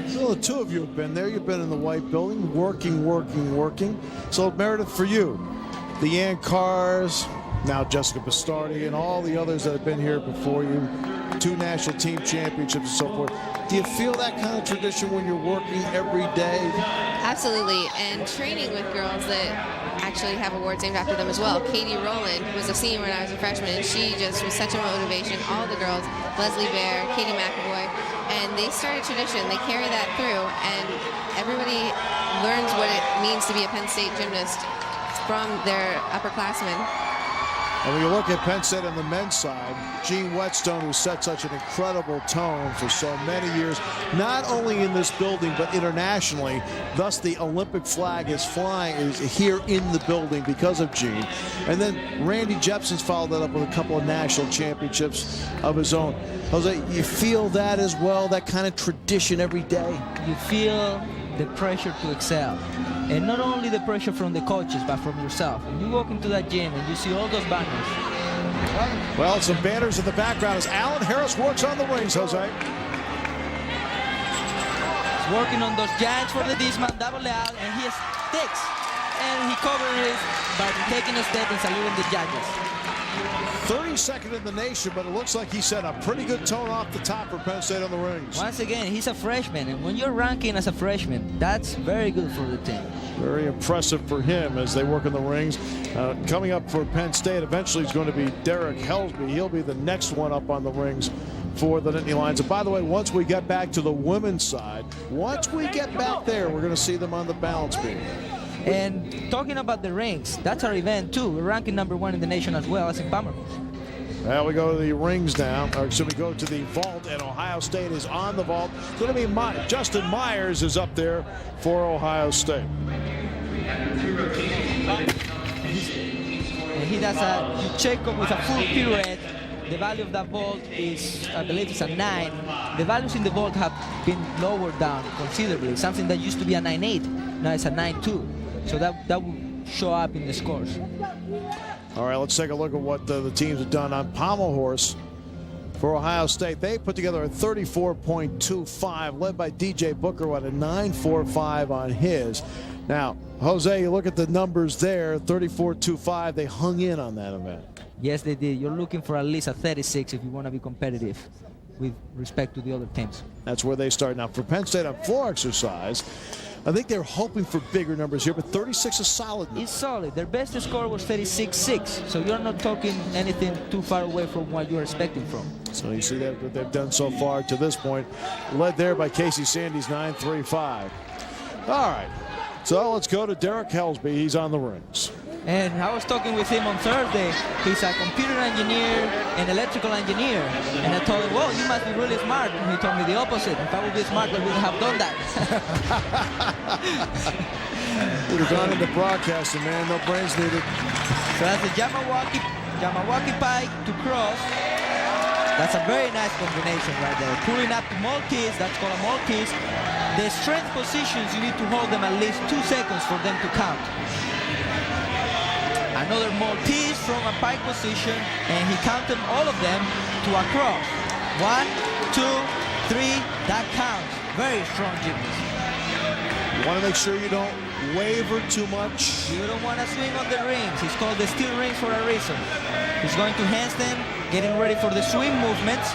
So the 2 of you have been there. You've been in the white building, working. So Meredith, for you, the Ann Carrs, now Jessica Bastardi, and all the others that have been here before you, 2 national team championships and so forth. Do you feel that kind of tradition when you're working every day? Absolutely, and training with girls that actually have awards named after them as well. Katie Rowland was a senior when I was a freshman, and she just was such a motivation. All the girls, Leslie Bear, Katie McAvoy, and they started tradition. They carry that through, and everybody learns what it means to be a Penn State gymnast from their upperclassmen. And when you look at Penn State on the men's side, Gene Whetstone, who set such an incredible tone for so many years, not only in this building, but internationally. Thus, the Olympic flag is here in the building because of Gene. And then Randy Jepson's followed that up with a couple of national championships of his own. Jose, you feel that as well, that kind of tradition every day? You feel the pressure to excel. And not only the pressure from the coaches, but from yourself. When you walk into that gym and you see all those banners. Well, some banners in the background as Alan Harris works on the rings, Jose. He's working on those giants for the dismount, double out, and he sticks. And he covers it by taking a step and saluting the judges. 32nd in the nation, but it looks like he set a pretty good tone off the top for Penn State on the rings. Once again, he's a freshman, and when you're ranking as a freshman, that's very good for the team. Very impressive for him as they work in the rings. Coming up for Penn State, eventually is going to be Derek Helsby. He'll be the next one up on the rings for the Nittany Lions. And by the way, once we get back to the women's side, once we get back there, we're going to see them on the balance beam. And talking about the rings, that's our event too. We're ranking #1 in the nation as well as in Bummer. Well, we go to the rings now, or should we go to the vault, and Ohio State is on the vault. It's going to be Justin Myers is up there for Ohio State. And he does a check with a full pirouette. The value of that vault is, I believe it's a 9. The values in the vault have been lowered down considerably. Something that used to be a 9.8, now it's a 9.2. So that will show up in the scores. All right, let's take a look at what the teams have done on pommel horse for Ohio State. They put together a 34.25, led by DJ Booker at a 9.45 on his. Now, Jose, you look at the numbers there, 34.25. They hung in on that event. Yes, they did. You're looking for at least a 36 if you want to be competitive with respect to the other teams. That's where they start. Now, for Penn State on floor exercise, I think they're hoping for bigger numbers here, but 36 is solid. It's solid. Their best score was 36.6, so you're not talking anything too far away from what you're expecting from. So you see that what they've done so far to this point, led there by Casey Sandy's 9.35. All right, so let's go to Derek Helsby. He's on the rings. And I was talking with him on Thursday. He's a computer engineer and electrical engineer. And I told him, well, you must be really smart. And he told me the opposite. If I would be smart, I wouldn't have done that. Would have gone into broadcasting, man. No brains needed. So that's the Yamawaki pike to cross. That's a very nice combination right there. Pulling up to Maltese, that's called a Maltese. The strength positions, you need to hold them at least 2 seconds for them to count. Another Maltese from a pike position, and he counted all of them to a cross. 1, 2, 3, that counts. Very strong gymnast. You want to make sure you don't waver too much. You don't want to swing on the rings. It's called the steel rings for a reason. He's going to handstand, getting ready for the swing movements.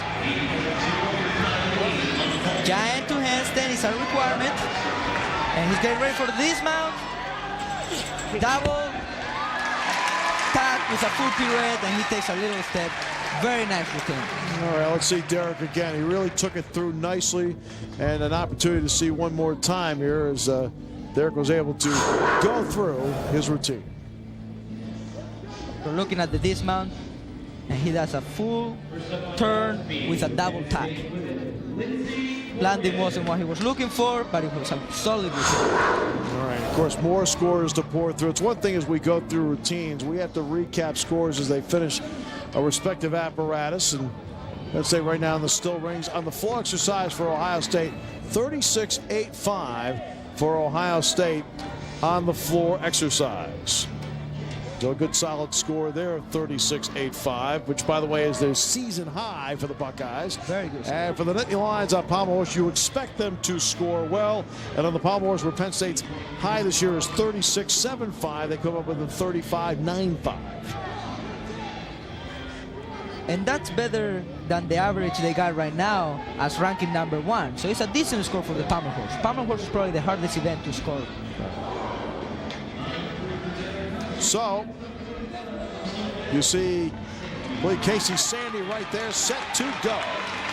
Giant to handstand is a requirement. And he's getting ready for the dismount. Double tack with a full pirouette, and he takes a little step. Very nice routine. All right, let's see Derek again. He really took it through nicely, and an opportunity to see one more time here as Derek was able to go through his routine. We're looking at the dismount, and he does a full turn with a double tack. Landing wasn't what he was looking for, but it was a solid routine. All right, of course, more scores to pour through. It's one thing as we go through routines, we have to recap scores as they finish a respective apparatus. And let's say right now in the still rings, on the floor exercise for Ohio State, 36.85 for Ohio State on the floor exercise. So a good solid score there of 36.85, which by the way is their season high for the Buckeyes. Very good. And for the Nittany Lions on Pommel Horse, you expect them to score well. And on the Pommel Horse, where Penn State's high this year is 36.75, they come up with a 35.95. And that's better than the average they got right now as ranking #1. So it's a decent score for the Pommel Horse. Pommel Horse is probably the hardest event to score. So, you see Casey Sandy right there, set to go.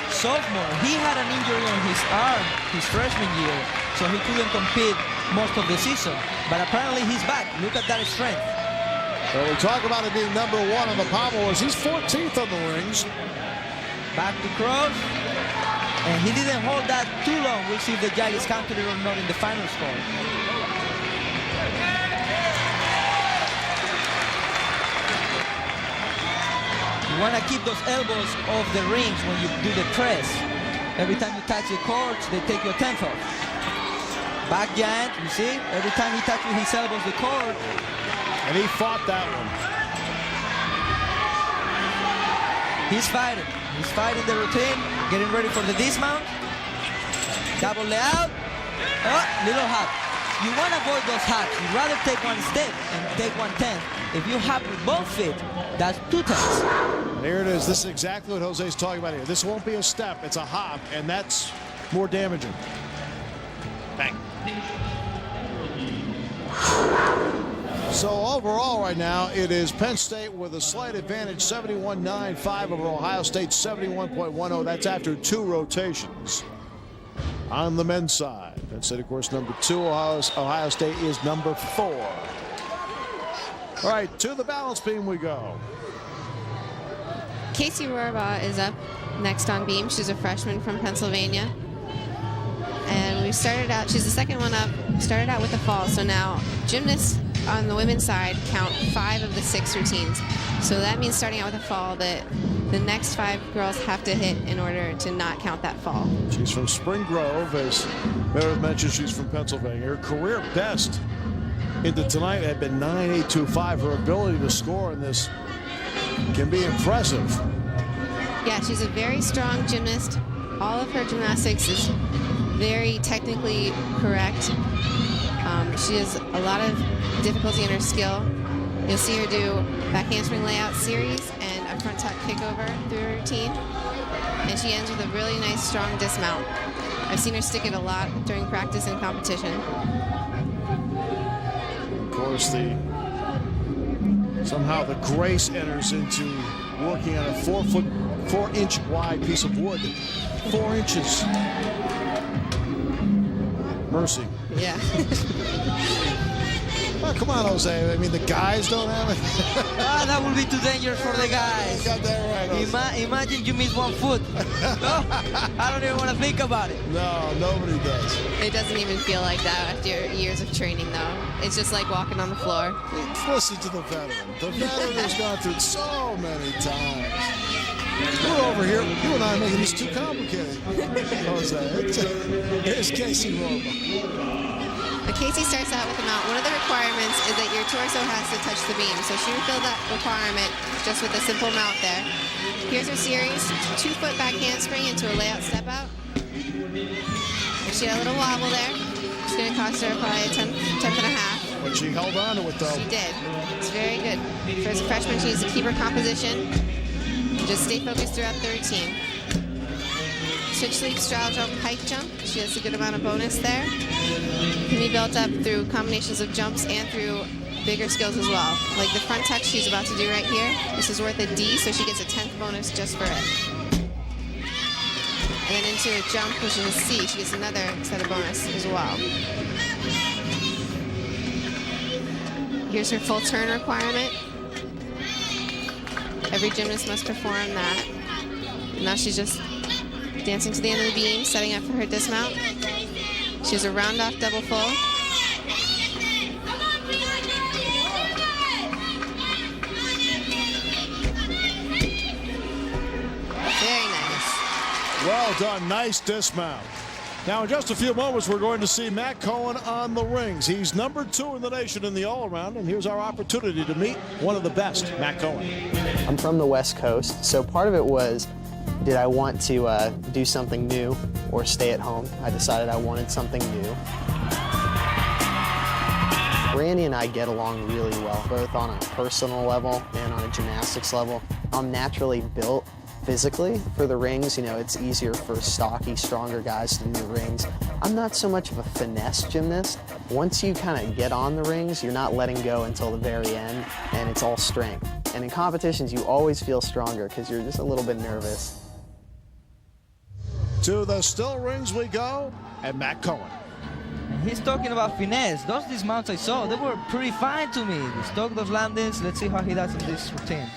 Sophomore, he had an injury on his arm his freshman year, so he couldn't compete most of the season. But apparently he's back. Look at that strength. Well, we talk about it being #1 on the Pommel Horse. He's 14th on the rings. Back to cross. And he didn't hold that too long. We'll see if the judges counted it or not in the final score. You want to keep those elbows off the rings when you do the press. Every time you touch the cords, they take your 10th off. Back giant, you see? Every time he touches his elbows the cord. And he fought that one. He's fighting. He's fighting the routine, getting ready for the dismount. Double layout. Oh, little hop. You want to avoid those hops. You'd rather take one step and take 1/10. If you hop with both feet, that's 2/10. Here it is. This is exactly what Jose's talking about here. This won't be a step. It's a hop, and that's more damaging. Bang. So overall right now, it is Penn State with a slight advantage, 71.95 over Ohio State, 71.10. That's after 2 rotations. On the men's side, Penn State, of course, #2. Ohio State is #4. All right, to the balance beam we go. Casey Rohrbaugh is up next on beam. She's a freshman from Pennsylvania. And we started out, she's the second one up, started out with a fall. So now gymnasts on the women's side count 5 of the 6 routines. So that means starting out with a fall that the next 5 girls have to hit in order to not count that fall. She's from Spring Grove, as Meredith mentioned, she's from Pennsylvania. Her career best into tonight had been 9.825. Her ability to score in this can be impressive. Yeah, she's a very strong gymnast. All of her gymnastics is very technically correct. She has a lot of difficulty in her skill. You'll see her do back handspring layout series and a front tuck kickover through her routine. And she ends with a really nice, strong dismount. I've seen her stick it a lot during practice and competition. Of course, somehow the grace enters into working on a 4-inch wide piece of wood. 4 inches. Mercy. Yeah. Oh, come on, Jose. I mean, the guys don't have it. That will be too dangerous for the guys. You got that right, Jose. Imagine you miss 1 foot. No, I don't even want to think about it. No, nobody does. It doesn't even feel like that after years of training, though. It's just like walking on the floor. Listen to the veteran. The veteran has gone through it so many times. We're over here. You and I are making this too complicated, Jose. Here's Casey Romo. But Casey starts out with a mount. One of the requirements is that your torso has to touch the beam. So she fulfilled that requirement just with a simple mount there. Here's her series, 2-foot back handspring into a layout step out. She had a little wobble there. It's going to cost her probably a tenth and a half. But she held on to it, though. She did. It's very good. For as a freshman, she needs to keep her composition. Just stay focused throughout the routine. Switch leap, straddle jump, pike jump. She has a good amount of bonus there. Can be built up through combinations of jumps and through bigger skills as well. Like the front tuck she's about to do right here. This is worth a D, so she gets a 10th bonus just for it. And then into a jump, which is a C, she gets another set of bonus as well. Here's her full turn requirement. Every gymnast must perform that. And now she's just dancing to the end of the beam, setting up for her dismount. She has a round off double full. Very nice. Well done, nice dismount. Now in just a few moments we're going to see Matt Cohen on the rings. He's number 2 in the nation in the all-around, and here's our opportunity to meet one of the best, Matt Cohen. I'm from the West Coast, so part of it was, did I want to do something new or stay at home? I decided I wanted something new. Randy and I get along really well, both on a personal level and on a gymnastics level. I'm naturally built physically for the rings. You know, it's easier for stocky, stronger guys to do the rings. I'm not so much of a finesse gymnast. Once you kind of get on the rings, you're not letting go until the very end, and it's all strength. And in competitions, you always feel stronger because you're just a little bit nervous. To the still rings we go, and Matt Cohen. He's talking about finesse. Those dismounts I saw, they were pretty fine to me. He stuck those landings. Let's see how he does in this routine.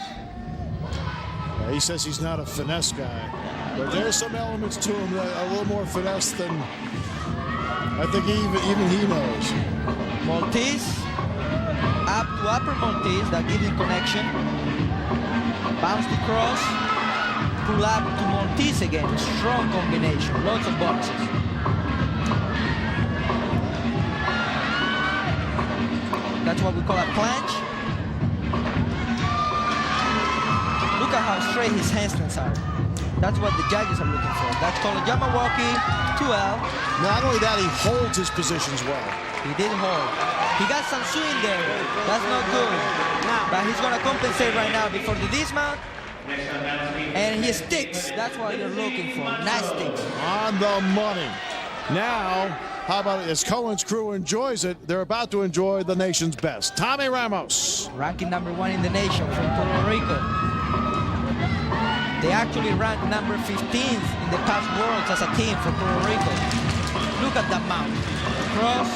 He says he's not a finesse guy, but there's some elements to him that are a little more finesse than I think even he knows. Maltese, up to upper Maltese, that gives him connection. Bounce to cross, pull up to Maltese again. Strong combination, lots of boxes. That's what we call a planche. Look at how straight his handstands are. That's what the judges are looking for. That's called a Yamawaki 2L. Not only that, he holds his positions well. He did hold. He got some swing there. That's not good. But he's going to compensate right now before the dismount. And he sticks. That's what you're looking for. Nice sticks. On the money. Now, how about as Cohen's crew enjoys it, they're about to enjoy the nation's best. Tommy Ramos. Ranking number 1 in the nation from Puerto Rico. They actually ranked number 15th in the past Worlds as a team for Puerto Rico. Look at that mount. Cross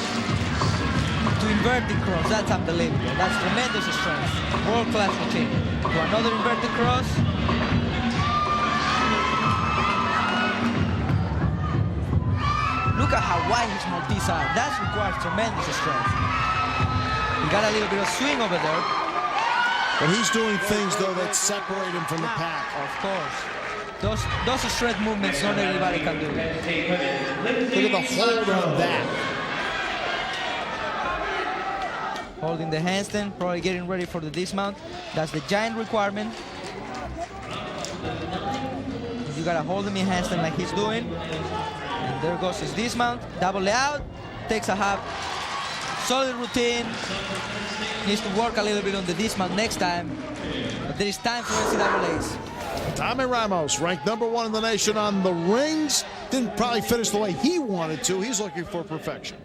to inverted cross. That's unbelievable. That's tremendous strength. World-class routine. To another inverted cross. Look at how wide his Maltese are. That requires tremendous strength. He got a little bit of swing over there. But he's doing things, though, that separate him from the pack. Of course. Those straight movements, not everybody can do. Look at the hold on that. Holding the handstand, probably getting ready for the dismount. That's the giant requirement. You gotta hold him in handstand like he's doing. And there goes his dismount. Double layout, takes a half. Solid routine. Needs to work a little bit on the dismount next time. But there is time for NCAAs. Tommy Ramos, ranked number 1 in the nation on the rings. Didn't probably finish the way he wanted to. He's looking for perfection.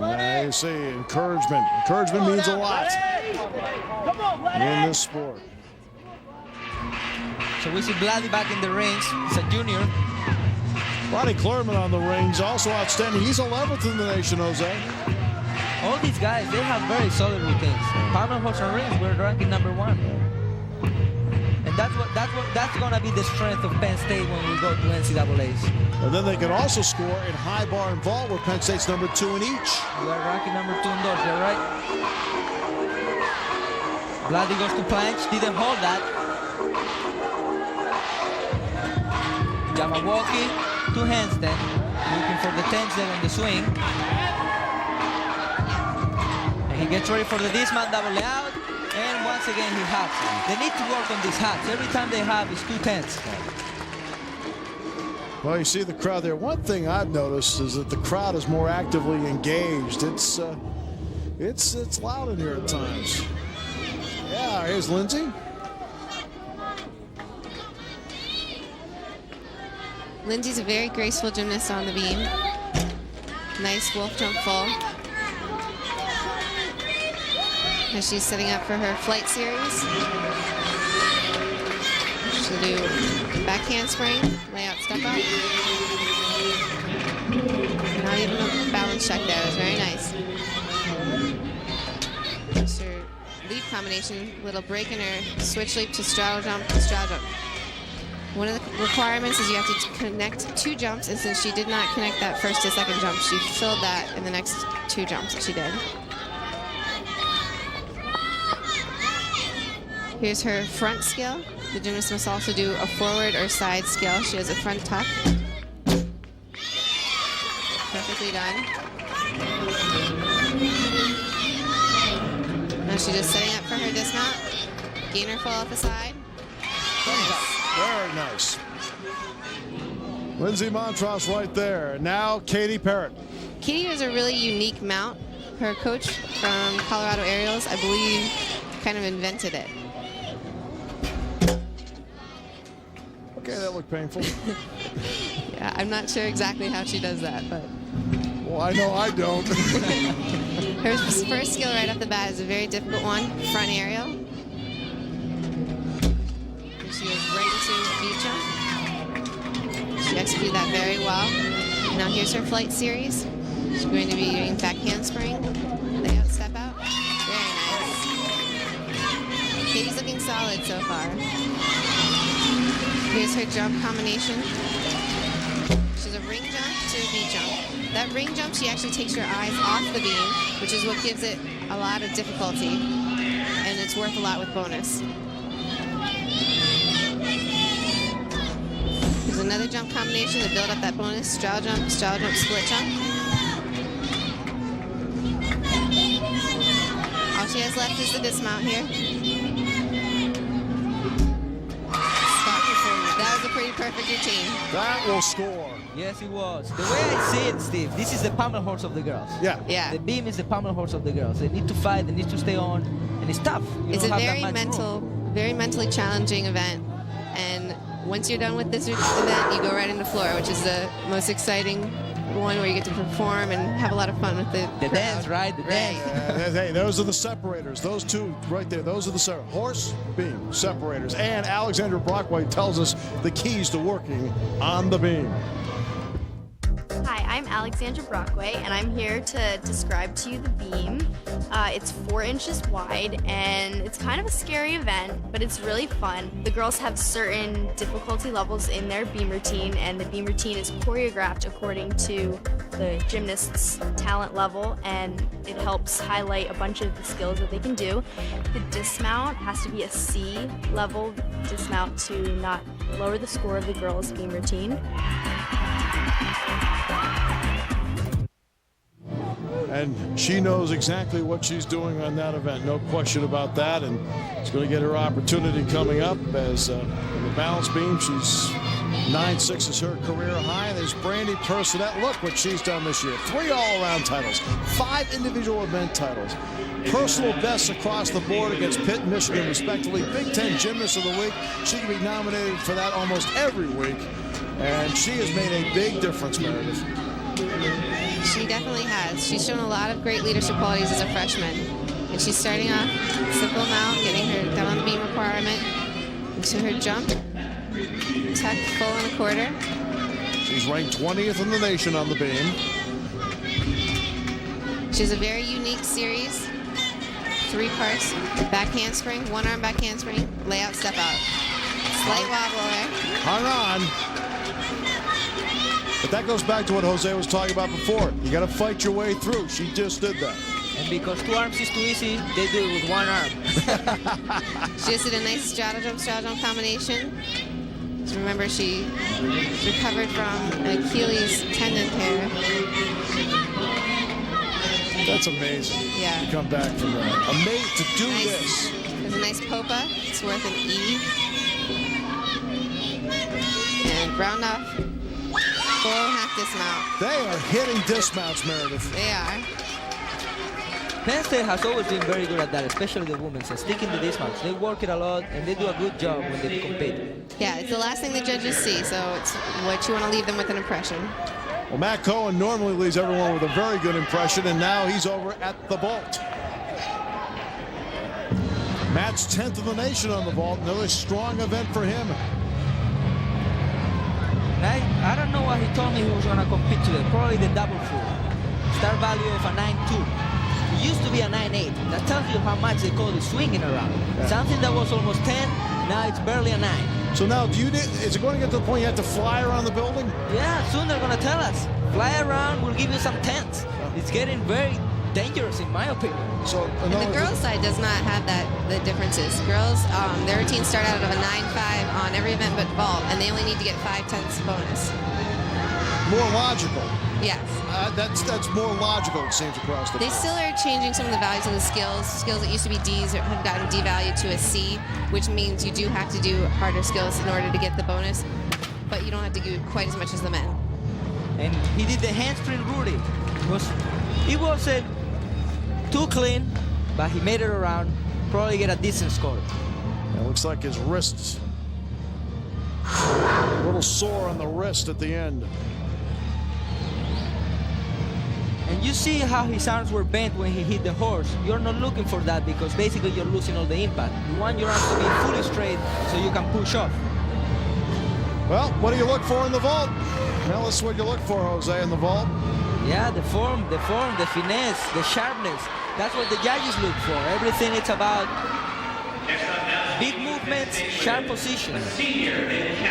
I see, encouragement. Encouragement means a lot in this sport. So we see Bloody back in the rings. He's a junior. Ronnie Clerman on the rings, also outstanding. He's 11th in the nation, Jose. All these guys, they have very solid routines. Palmer horse and rings, we're ranking number 1. And that's gonna be the strength of Penn State when we go to NCAAs. And then they can also score in high bar and vault, where Penn State's number 2 in each. We are ranking number 2 in those, you're right. Vladdy goes to planche, didn't hold that. Jabberwocky to handstand, looking for the 10s there on the swing. And he gets ready for the dismount double out. And once again, he hops. They need to work on these hops. Every time they hop, it's 2 10s. Well, you see the crowd there. One thing I've noticed is that the crowd is more actively engaged. It's loud in here at times. Yeah, here's Lindsay. Lindsay's a very graceful gymnast on the beam. Nice wolf jump full. As she's setting up for her flight series. She'll do back handspring, layout step up. Not even a balance check there, it was very nice. There's her leap combination, little break in her switch leap to straddle jump. One of the requirements is you have to connect 2 jumps, and since she did not connect that first to second jump, she filled that in the next 2 jumps that she did. Here's her front skill. The gymnast must also do a forward or side skill. She has a front tuck. Perfectly done. Now she's just setting up for her dismount. Gainer full off the side. Very nice. Lindsay Montross right there. Now Katie Parrott. Katie is a really unique mount. Her coach from Colorado Aerials, I believe, kind of invented it. Okay, that looked painful. Yeah, I'm not sure exactly how she does that, but... Well, I know I don't. Her first skill right off the bat is a very difficult one, front aerial. And she goes right into beat jump. She executed that very well. Now here's her flight series. She's going to be doing back handspring, layout step out. Very nice. Katie's looking solid so far. Here's her jump combination. She's a ring jump to a beat jump. That ring jump, she actually takes her eyes off the beam, which is what gives it a lot of difficulty, and it's worth a lot with bonus. There's another jump combination to build up that bonus. Straddle jump, split jump. All she has left is the dismount here. That was a pretty perfect routine. That will score. Yes, it was. The way I see it, Steve, this is the pommel horse of the girls. Yeah. Yeah. The beam is the pommel horse of the girls. They need to fight, they need to stay on, and it's tough. It's a very mentally challenging event. And once you're done with this event, you go right into floor, which is the most exciting one where you get to perform and have a lot of fun with the dance, right? The dance. Hey, those are the separators. Those two right there, those are the horse, beam, separators. And Alexandra Brockway tells us the keys to working on the beam. Hi, I'm Alexandra Brockway, and I'm here to describe to you the beam. It's 4 inches wide, and it's kind of a scary event, but it's really fun. The girls have certain difficulty levels in their beam routine, and the beam routine is choreographed according to the gymnast's talent level, and it helps highlight a bunch of the skills that they can do. The dismount has to be a C level dismount to not lower the score of the girls' beam routine. And she knows exactly what she's doing on that event, no question about that. And she's going to get her opportunity coming up as in the balance beam. She's 9.6 is her career high. There's Brandy Personette. Look what she's done this year. 3 all-around titles, 5 individual event titles, personal bests across the board against Pitt and Michigan, respectively. Big Ten Gymnast of the Week. She can be nominated for that almost every week. And she has made a big difference, Meredith. She definitely has. She's shown a lot of great leadership qualities as a freshman. And she's starting off simple amount, getting her down on the beam requirement. Into her jump. Tuck full and a quarter. She She's ranked 20th in the nation on the beam. She has a very unique series. 3 parts. Back handspring, 1 arm back handspring, layout, step out. Slight wobble there. Hung on. But that goes back to what Jose was talking about before. You got to fight your way through. She just did that. And because 2 arms is too easy, they do it with 1 arm. She just did a nice straddle jump combination. So remember, she recovered from an Achilles tendon tear. That's amazing. Yeah. To come back from that. Amazing to do this. There's a nice popa. It's worth an E. And round off. Full half dismount. They are hitting dismounts, Meredith. They are. Penn State has always been very good at that, especially the women. So sticking to dismounts, they work it a lot, and they do a good job when they compete. Yeah, it's the last thing the judges see, so it's what you want to leave them with an impression. Well, Matt Cohen normally leaves everyone with a very good impression, and now he's over at the vault. Matt's 10th in the nation on the vault. Another strong event for him. I don't know what he told me he was going to compete today. Probably the double full. Start value of a 9.2. It used to be a 9.8. That tells you how much they call it swinging around. Yeah. Something that was almost 10, now it's barely a 9. So now, is it going to get to the point you have to fly around the building? Yeah, soon they're going to tell us. Fly around, we'll give you some tents. It's getting very dangerous, in my opinion. So, and the girls' side does not have the differences. Girls, their routines start out of a 9.5 on every event but vault, and they only need to get 5/10 bonus. More logical. Yes. That's more logical, it seems, across the board. They still are changing some of the values of the skills. Skills that used to be D's have gotten devalued to a C, which means you do have to do harder skills in order to get the bonus, but you don't have to do quite as much as the men. And he did the handspring Rudy. It wasn't too clean, but he made it around. Probably get a decent score. It looks like his wrist's a little sore on the wrist at the end. And you see how his arms were bent when he hit the horse. You're not looking for that because basically you're losing all the impact. You want your arms to be fully straight so you can push off. Well, what do you look for in the vault? Tell us what you look for, Jose, in the vault. Yeah, the form, the finesse, the sharpness. That's what the judges look for. Everything it's about big movements, sharp position.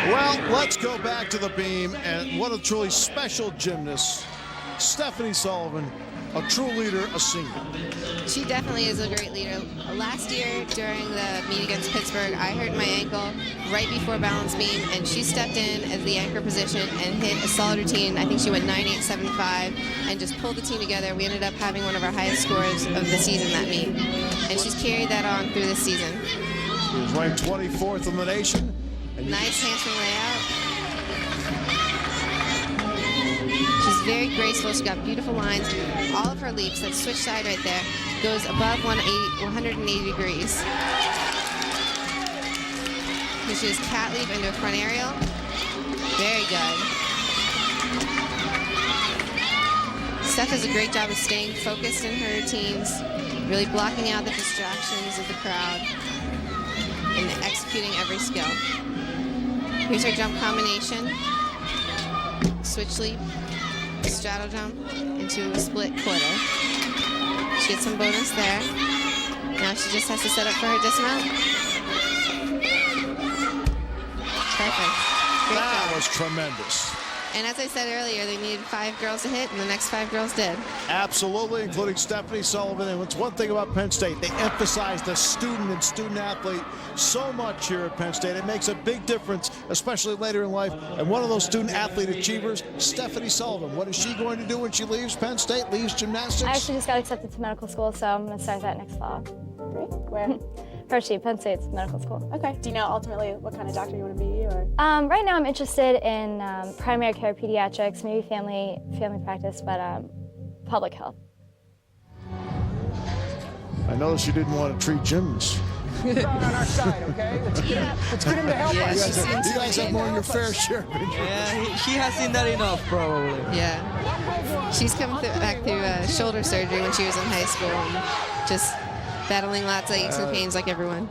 Well, let's go back to the beam, and what a truly special gymnast. Stephanie Sullivan, a true leader, a senior. She definitely is a great leader. Last year during the meet against Pittsburgh, I hurt my ankle right before balance beam, and she stepped in as the anchor position and hit a solid routine. I think she went 9.875 and just pulled the team together. We ended up having one of our highest scores of the season that meet, and she's carried that on through this season. She was ranked 24th in the nation. Nice handspring layout. She's very graceful. She's got beautiful lines. All of her leaps, that switch side right there, goes above 180 degrees. She does cat leap into a front aerial. Very good. Steph does a great job of staying focused in her routines, really blocking out the distractions of the crowd, and executing every skill. Here's her jump combination. Switch leap. Straddle jump into a split quarter. She gets some bonus there. Now she just has to set up for her dismount. Perfect. Great that job. Was tremendous. And as I said earlier, they needed 5 girls to hit, and the next 5 girls did. Absolutely, including Stephanie Sullivan. And it's one thing about Penn State, they emphasize the student and student athlete so much here at Penn State. It makes a big difference, especially later in life. And one of those student athlete achievers, Stephanie Sullivan. What is she going to do when she leaves Penn State, leaves gymnastics? I actually just got accepted to medical school, so I'm going to start that next fall. Great. Where? Hershey, Penn State's medical school. Okay. Do you know ultimately what kind of doctor you want to be, or? Right now, I'm interested in primary care, pediatrics, maybe family practice, but public health. I noticed you didn't want to treat gyms. You're on our side, okay? Let's get him to help us. You guys have more than your fair share of injuries. Yeah, she has seen that enough, probably. Yeah. She's come back through shoulder surgery when she was in high school, and just battling lots of aches and pains like everyone.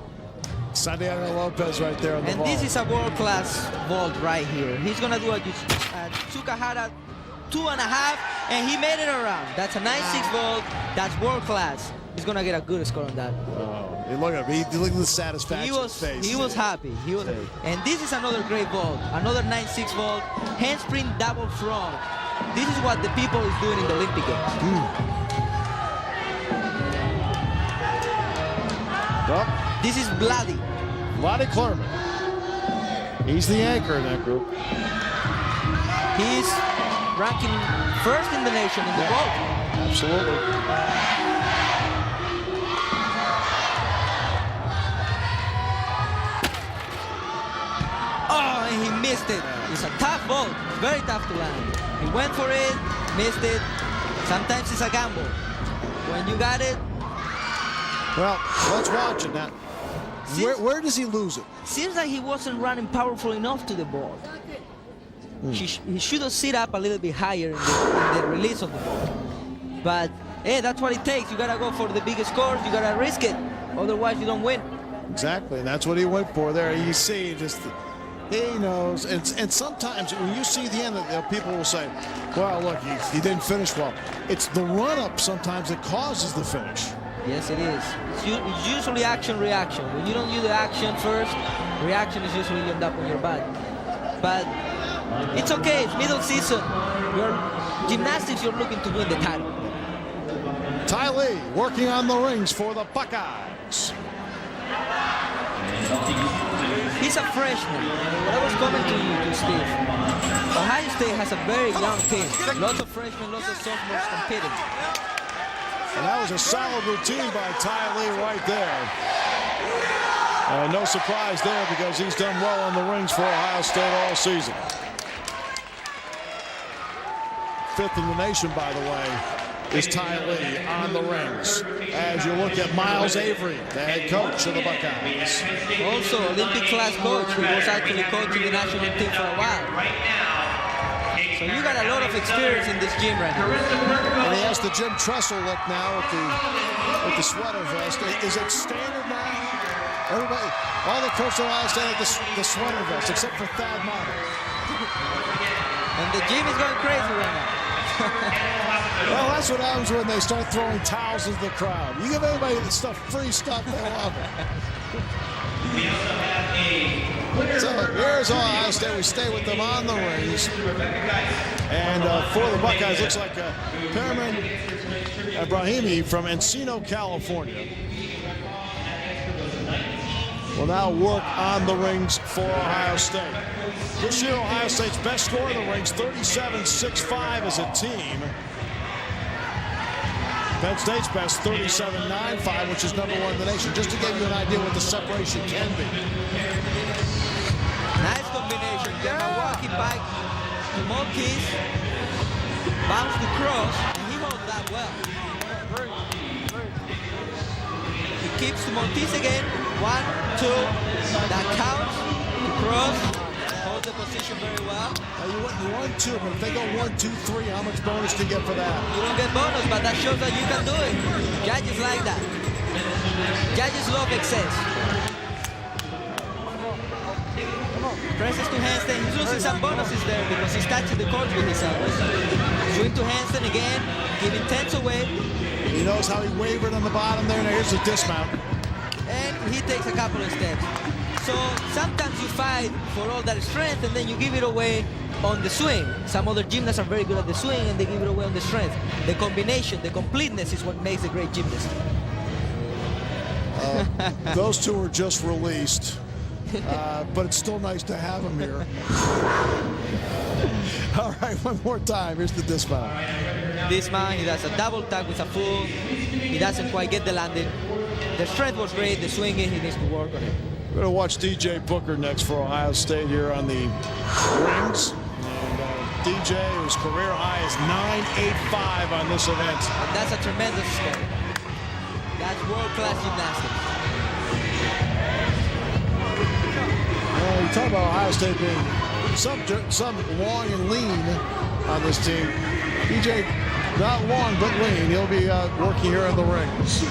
Santiago Lopez right there on the And vault. this is a world-class vault right here. He's going to do a super Luca had a 2.5, and he made it around. That's a 9.6 vault. That's world class. He's gonna get a good score on that. Oh, look at him. Look at the satisfaction He was face. He was happy. And this is another great vault. Another 9.6 vault. Handspring double front. This is what the people is doing in the Olympic Games. Well, this is Bloody. Bloody Clerman. He's the anchor in that group. He's ranking first in the nation in the vault. Absolutely. Oh, and he missed it. It's a tough vault. It's very tough to land. He went for it, missed it. Sometimes it's a gamble. When you got it. Well, let's watch it now. Where does he lose it? Seems like he wasn't running powerful enough to the ball. He should have sit up a little bit higher in the release of the ball. But, hey, that's what it takes. You got to go for the biggest scores. You got to risk it. Otherwise, you don't win. Exactly, and that's what he went for there. You see, just he knows. And sometimes when you see the end, people will say, well, look, he didn't finish well. It's the run-up sometimes that causes the finish. Yes, it is. It's usually action-reaction. When you don't do the action first, reaction is usually you end up on your butt. But it's okay. It's middle season. Gymnastics, you're looking to win the title. Ty Lee working on the rings for the Buckeyes. He's a freshman. What I was coming to you, Steve. Ohio State has a very young team. Lots of freshmen, lots of sophomores competing. And that was a solid routine by Ty Lee right there. And no surprise there because he's done well on the rings for Ohio State all season. 5th in the nation, by the way, is Ty Lee on the rings. As you look at Miles Avery, the head coach of the Buckeyes. Also, Olympic class coach who was actually coaching the national team for a while. So you got a lot of experience in this gym right now. And he has the Jim Tressel look now with the sweater vest. Is it standard now? Everybody, all the coaches of Ohio State have the sweater vest, except for Thad Matta. And the gym is going crazy right now. Well, that's what happens when they start throwing towels into the crowd. You give anybody the free stuff, they love it. So here's Ohio State. We stay with them on the rings. And for the Buckeyes, looks like Perman Ibrahimi from Encino, California, will now work on the rings for Ohio State. This year, Ohio State's best score in the rings, 37.65 as a team. Penn State's best, 37.95, which is #1 in the nation, just to give you an idea what the separation can be. Nice combination. Walking back to Monkeys, bounce to cross, and he holds that well. He keeps to Monkeys again. 1, 2, that counts. Cross, holds the position very well. You went 1, 2, but if they go 1, 2, 3, how much bonus do you get for that? You don't get bonus, but that shows that you can do it. Judges like that. Judges love excess. Presses to handstand. He's losing some bonuses there because he's touching the court with his elbows. Swing to handstand again, giving tenths away. He knows how he wavered on the bottom there. Now here's the dismount. And he takes a couple of steps. So sometimes you fight for all that strength and then you give it away on the swing. Some other gymnasts are very good at the swing and they give it away on the strength. The combination, the completeness is what makes a great gymnast. Those two were just released. But it's still nice to have him here. All right, one more time. Here's the dismount. Dismount, he does a double tag with a full. He doesn't quite get the landing. The strength was great. The swinging, he needs to work on it. We're going to watch DJ Booker next for Ohio State here on the rings. And DJ, whose career high is 9.85 on this event. And that's a tremendous score. That's world-class gymnastics. You talk about Ohio State being some long and lean on this team. DJ, not long but lean. He'll be working here in the rings.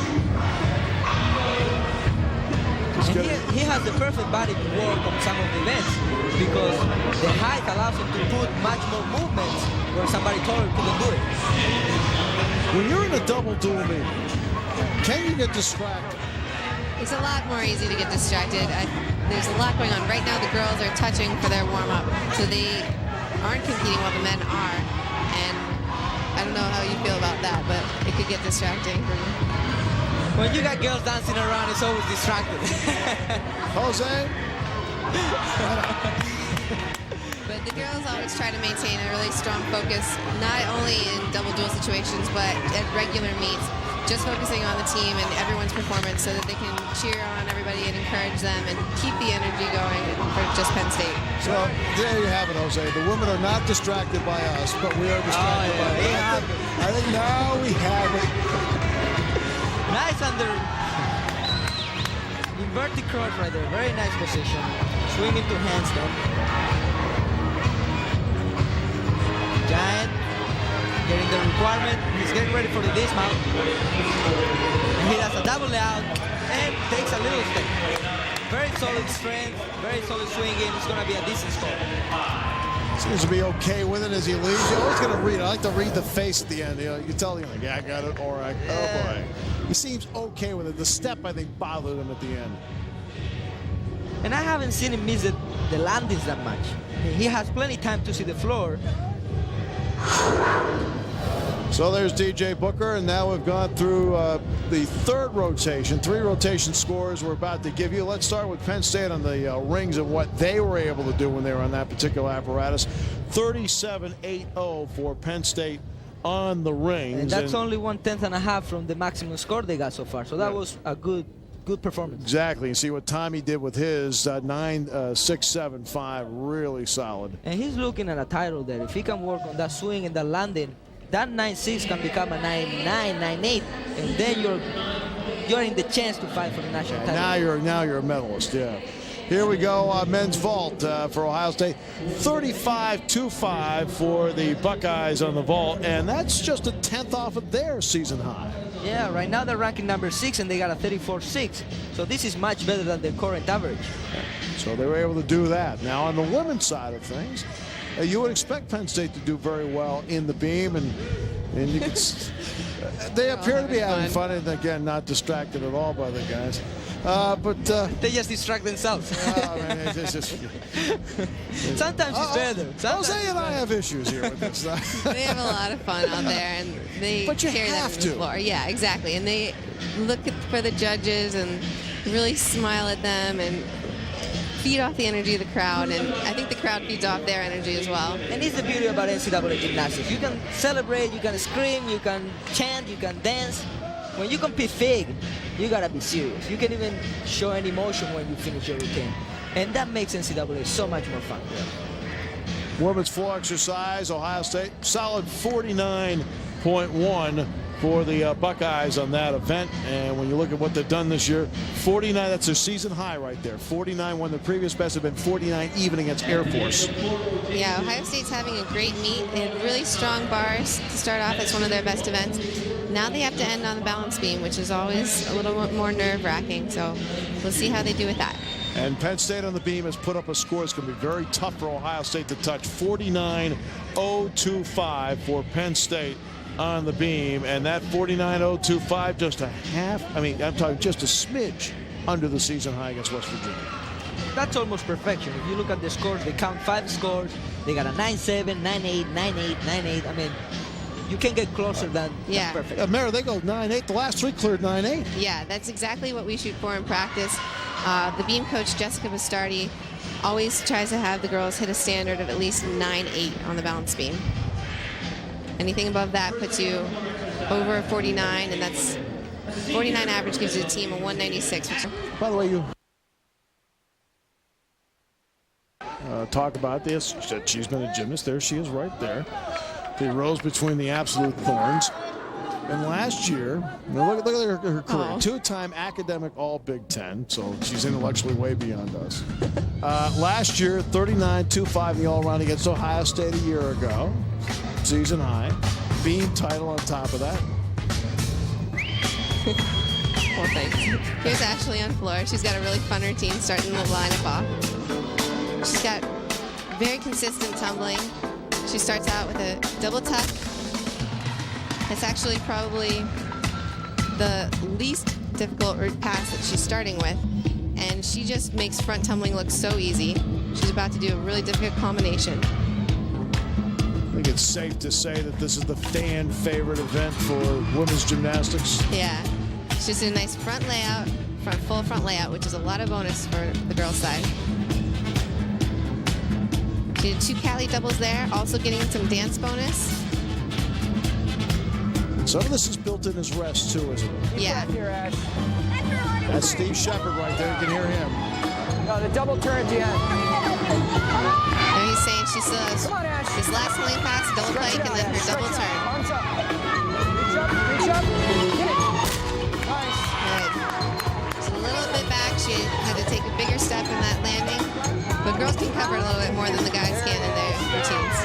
He has the perfect body to work on some of the events because the height allows him to put much more movements where somebody taller couldn't do it. When you're in a double duel meeting, can you get distracted? It's a lot more easy to get distracted. There's a lot going on. Right now the girls are touching for their warm-up, so they aren't competing while the men are. And I don't know how you feel about that, but it could get distracting for me. When you got girls dancing around, it's always distracted. Jose? But the girls always try to maintain a really strong focus, not only in double duel situations, but at regular meets, just focusing on the team and everyone's performance so that they can cheer on everybody and encourage them and keep the energy going for just Penn State. So there you have it, Jose. The women are not distracted by us, but we are distracted by them. I think now we have it. Nice under inverted cross right there. Very nice position. Swing into handstand. Giant getting the requirement. He's getting ready for the dismount. And he does a double out and takes a little step. Very solid strength, very solid swinging. It's going to be a decent score. Seems to be okay with it as he leaves. You're always going to read it. I like to read the face at the end. You know, you tell him, like, yeah, I got it, or oh boy. He seems okay with it. The step, I think, bothered him at the end. And I haven't seen him miss the landings that much. He has plenty of time to see the floor. So there's DJ Booker, and now we've gone through the third rotation. 3 rotation scores we're about to give you. Let's start with Penn State on the rings and what they were able to do when they were on that particular apparatus. 37-8-0 for Penn State on the rings. And that's only 1/10.5 from the maximum score they got so far. So that was a good performance. Exactly. You see what Tommy did with his 9.675, really solid. And he's looking at a title there. If he can work on that swing and that landing, that 9.6 can become a 9.9, 9.8, and then you're in the chance to fight for the national title. Now you're a medalist. Yeah. Here we go, men's vault for Ohio State. 35-2-5 for the Buckeyes on the vault, and that's just a 10th off of their season high. Yeah, right now they're ranking number 6, and they got a 34-6. So this is much better than their current average. So they were able to do that. Now on the women's side of things, you would expect Penn State to do very well in the beam, and you can they appear to be having fun, and again, not distracted at all by the guys. But they just distract themselves. Sometimes it's better. Jose and I have issues here with this. They have a lot of fun out there, and they carry them to the floor. Yeah, exactly. And they look for the judges and really smile at them and feed off the energy of the crowd, and I think the crowd feeds off their energy as well. And it's the beauty about NCAA Gymnastics. You can celebrate, you can scream, you can chant, you can dance. When you compete FIG, you gotta be serious. You can even show any emotion when you finish your routine. And that makes NCAA so much more fun. Women's floor exercise, Ohio State, solid 49.1 for the Buckeyes on that event. And when you look at what they've done this year, 49, that's their season high right there. 49 when the previous best had been 49 even against Air Force. Yeah, Ohio State's having a great meet. They had really strong bars to start off. It's one of their best events. Now they have to end on the balance beam, which is always a little more nerve-wracking. So we'll see how they do with that. And Penn State on the beam has put up a score. It's going to be very tough for Ohio State to touch. 49-025 for Penn State on the beam. And that 49-025, just a half, I'm talking just a smidge under the season high against West Virginia. That's almost perfection. If you look at the scores, they count 5 scores. They got a 9-7, 9-8, 9-8, 9-8. You can't get closer than perfect. Mara, they go 9-8. The last 3 cleared 9-8. Yeah, that's exactly what we shoot for in practice. The beam coach, Jessica Bastardi, always tries to have the girls hit a standard of at least 9-8 on the balance beam. Anything above that puts you over 49, and that's 49 average gives you a team of 196. By the way, you talk about this. She's been a gymnast. There she is right there. They rose between the absolute thorns. And last year, look at her career. 2-time academic All-Big Ten, so she's intellectually way beyond us. Last year, 39-2-5 in the all-around against Ohio State a year ago. Season high. Beam title on top of that. Well, thanks. Here's Ashley on floor. She's got a really fun routine starting the lineup off. She's got very consistent tumbling. She starts out with a double tuck. It's actually probably the least difficult pass that she's starting with. And she just makes front tumbling look so easy. She's about to do a really difficult combination. I think it's safe to say that this is the fan favorite event for women's gymnastics. Yeah. She's just a nice front layout, full front layout, which is a lot of bonus for the girls' side. She did 2 Cali doubles there, also getting some dance bonus. Some of this is built in as rest too, isn't it? Yeah. That's Steve Shepard right there. You can hear him. No, the double turn at the end. And he's saying she still has this last swing pass, double pike, and then her double turn. Arms up. Reach up. Get it. Nice. Good. She's a little bit back. She had to take a bigger step in that landing. But girls can cover a little bit more than the guys can in their routines.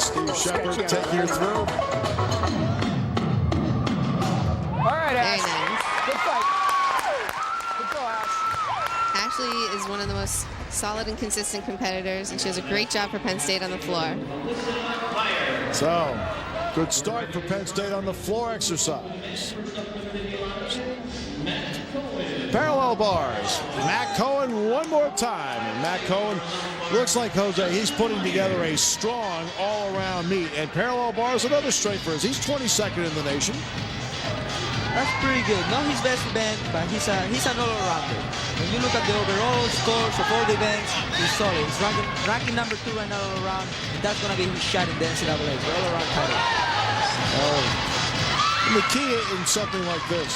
Steve Shepard taking her through. All right, Very Ash. nice. Good fight. Good go, Ash. Ashley is one of the most solid and consistent competitors, and she does a great job for Penn State on the floor. So, good start for Penn State on the floor exercise. Parallel bars. Matt Cohen one more time. And Matt Cohen looks like, Jose, he's putting together a strong all-around meet. And parallel bars, another strength for us. He's 22nd in the nation. That's pretty good. Not his best event, but he's an all-arounder. When you look at the overall scores of all the events, he's solid. He's ranking number 2 right now all around, and that's going to be his shot in the NCAA, the all-around title. And the key in something like this,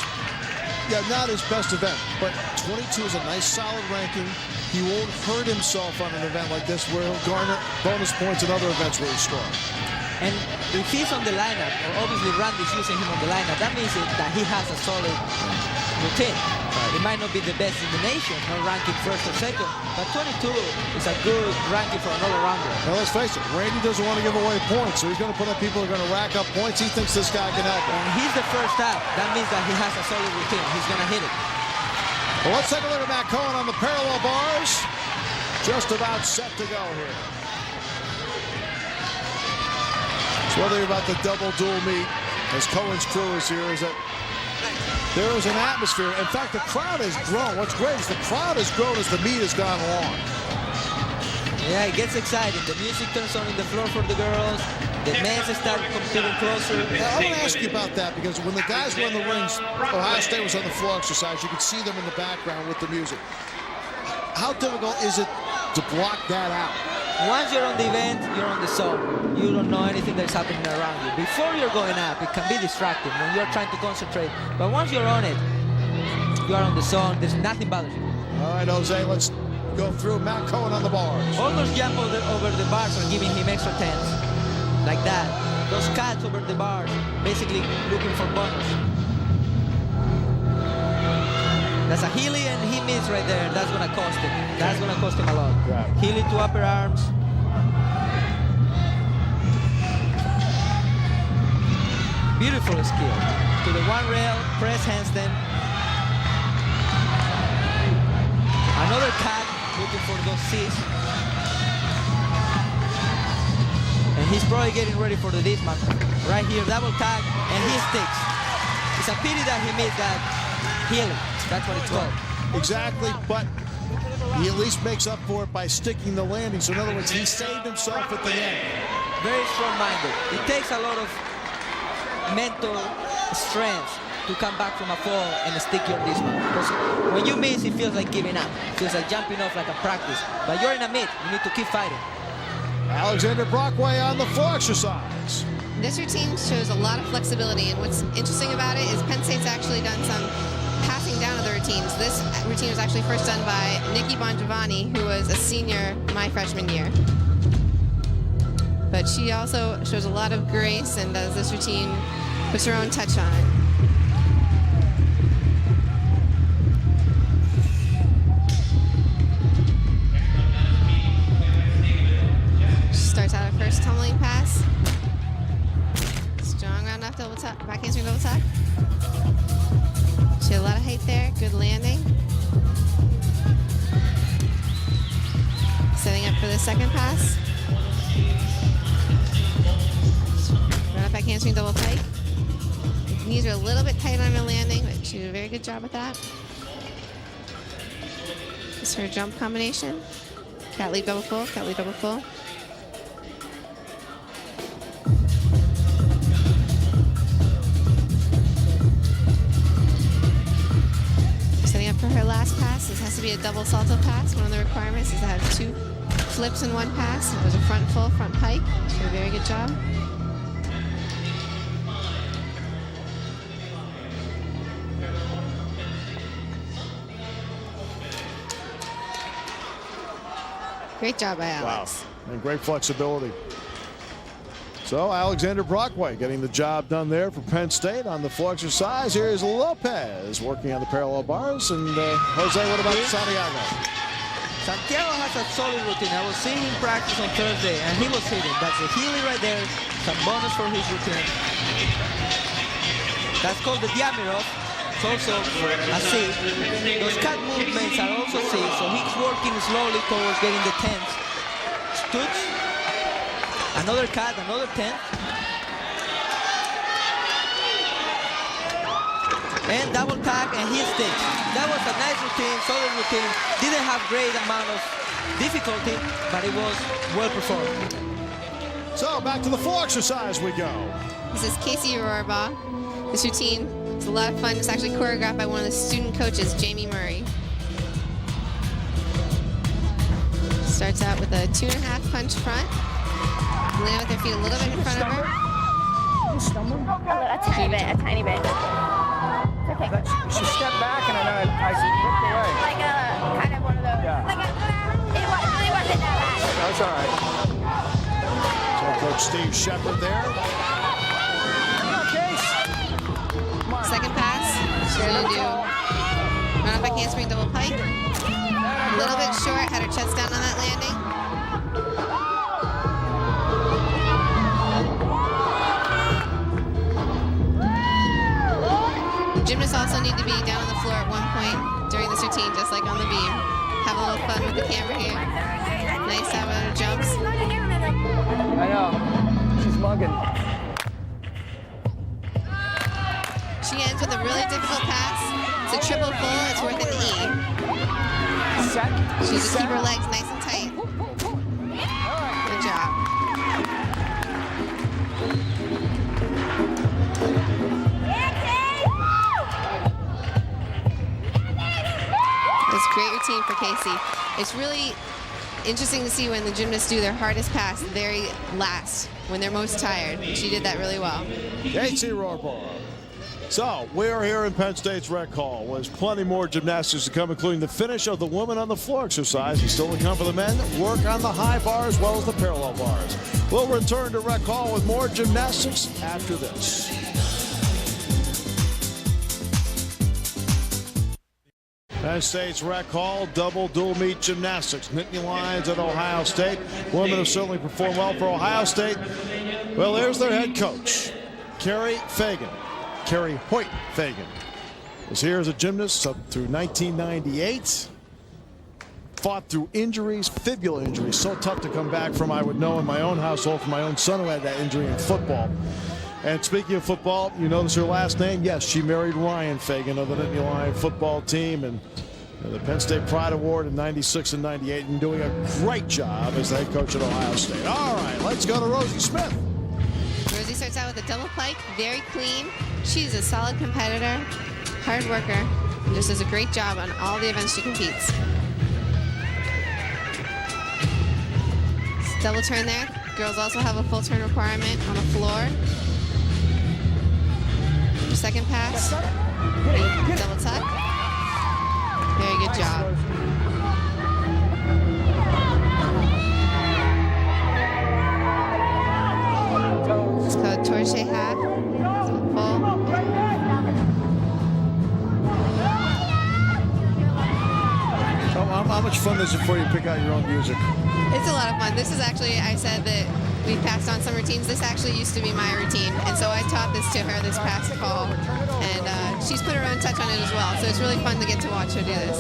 yeah, not his best event, but 22 is a nice solid ranking. He won't hurt himself on an event like this where he'll garner bonus points in other events where he's strong. And if he's on the lineup, or obviously Randy's using him on the lineup, that means that he has a solid routine. It might not be the best in the nation, not ranking first or second, but 22 is a good ranking for an all-arounder. Well, let's face it, Randy doesn't want to give away points, so he's going to put up people who are going to rack up points. He thinks this guy can help him. And he's the first out. That means that he has a solid routine. He's going to hit it. Well, let's take a look at Matt Cohen on the parallel bars. Just about set to go here. So whether you're about the double dual meet, as Cohen's crew is here, is that there is an atmosphere. In fact, the crowd has grown. What's great is the crowd has grown as the meet has gone along. Yeah, it gets exciting. The music turns on in the floor for the girls. The men start competing closer. Now, I want to ask you about that, because when the guys were in the rings, Ohio State was on the floor exercise. You could see them in the background with the music. How difficult is it to block that out? Once you're on the event, you're on the zone. You don't know anything that's happening around you. Before you're going up, it can be distracting when you're trying to concentrate. But once you're on it, you are on the zone. There's nothing bothers you. All right, Jose, let's go through Matt Cohen on the bars. All those jumps over the bars are giving him extra 10s. Like that. Those cuts over the bars, basically looking for bonus. That's a Healy, and he missed right there. That's going to cost him. That's going to cost him a lot. Right. Healy to upper arms. Beautiful skill. To the one rail, press handstand. Another cut, looking for those C's. And he's probably getting ready for the dismount. Right here, double tag, and he sticks. It's a pity that he missed that Healy. That's what it's called. Exactly, but he at least makes up for it by sticking the landing. So in other words, he saved himself at the end. Very strong-minded. It takes a lot of mental strength to come back from a fall and stick your dismount. Because when you miss, it feels like giving up. It feels like jumping off like a practice. But you're in a meet. You need to keep fighting. Alexander Brockway on the floor exercise. This routine shows a lot of flexibility, and what's interesting about it is Penn State's actually done some passing down of the routines. This routine was actually first done by Nikki Bongiovanni, who was a senior my freshman year. But she also shows a lot of grace and does this routine, puts her own touch on it. She starts out her first tumbling pass. Strong round off double double tuck, back handspring double tuck. She had a lot of height there, good landing. Setting up for the second pass. Run up back handspring double pike. Knees are a little bit tight on her landing, but she did a very good job with that. This is her jump combination. Cat leap double full, cat leap double full. Setting up for her last pass. This has to be a double salto pass. One of the requirements is to have 2 flips in 1 pass. It was a front full, front pike. She did a very good job. Great job by Alex. Wow, and great flexibility. So Alexander Brockway getting the job done there for Penn State on the full exercise. Here is Lopez working on the parallel bars. And Jose, what about Santiago? Santiago has a solid routine. I was seeing him practice on Thursday, and he was hitting. That's a healing right there. Some bonus for his routine. That's called the Diamirov. It's also a C. Those cat movements are also C, so he's working slowly towards getting the 10th. Stutz. Another cat, another 10th. And double tag, and he sticks. That was a nice routine, solid routine. Didn't have great amount of difficulty, but it was well performed. So back to the full exercise we go. This is Casey Rohrbaugh. This routine is a lot of fun. It's actually choreographed by one of the student coaches, Jamie Murray. Starts out with a 2.5 punch front. Land with her feet a little bit in front of her. A tiny bit, a tiny bit. Okay. She stepped back and then I looked away. Like a kind of one of those. Yeah. Like it really wasn't that bad. That's all right. So Coach Steve Shepard there. Second pass. She's going to do run up back handspring double pike. A little bit short, had her chest down on that landing. Gymnasts also need to be down on the floor at one point during this routine, just like on the beam. Have a little fun with the camera here. Nice to have her jumps. I know. She's mugging. She ends with a really difficult pass. It's a triple full. It's worth an E. She just keep her legs nice and tight. Good job. It's a great routine for Casey. It's really interesting to see when the gymnasts do their hardest pass the very last, when they're most tired. She did that really well. Casey Rohrbaugh. So we're here in Penn State's Rec Hall. There's plenty more gymnastics to come, including the finish of the women on the floor exercise. And still to come for the men. Work on the high bar as well as the parallel bars. We'll return to Rec Hall with more gymnastics after this. Penn State's Rec Hall, double dual meet gymnastics. Nittany Lions at Ohio State. Women have certainly performed well for Ohio State. Well, there's their head coach, Carrie Fagan. Carrie Hoyt Fagan was here as a gymnast up through 1998. Fought through injuries, fibula injuries, so tough to come back from. I would know in my own household from my own son who had that injury in football. And speaking of football, you notice her last name? Yes, she married Ryan Fagan of the Nittany Lion football team, and the Penn State Pride Award in '96 and '98, and doing a great job as the head coach at Ohio State. All right, let's go to Rosie Smith. Rosie starts out with a double pike, very clean. She's a solid competitor, hard worker, and just does a great job on all the events she competes. Double turn there. Girls also have a full turn requirement on the floor. Second pass. Double tuck. Very good job. It's called torche half. Full. How much fun is it for you to pick out your own music? It's a lot of fun. This is actually, I said that we've passed on some routines. This actually used to be my routine, and so I taught this to her this past fall, and she's put her own touch on it as well, so it's really fun to get to watch her do this.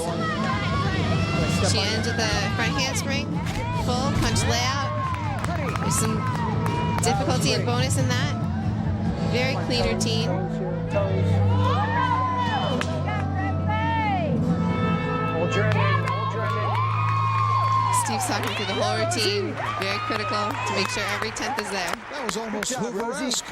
She ends with a front handspring, full punch layout. There's some difficulty and bonus in that. Very clean routine. Steve's talking through the whole routine. Very critical to make sure every 10th is there. That was almost Hoover-esque.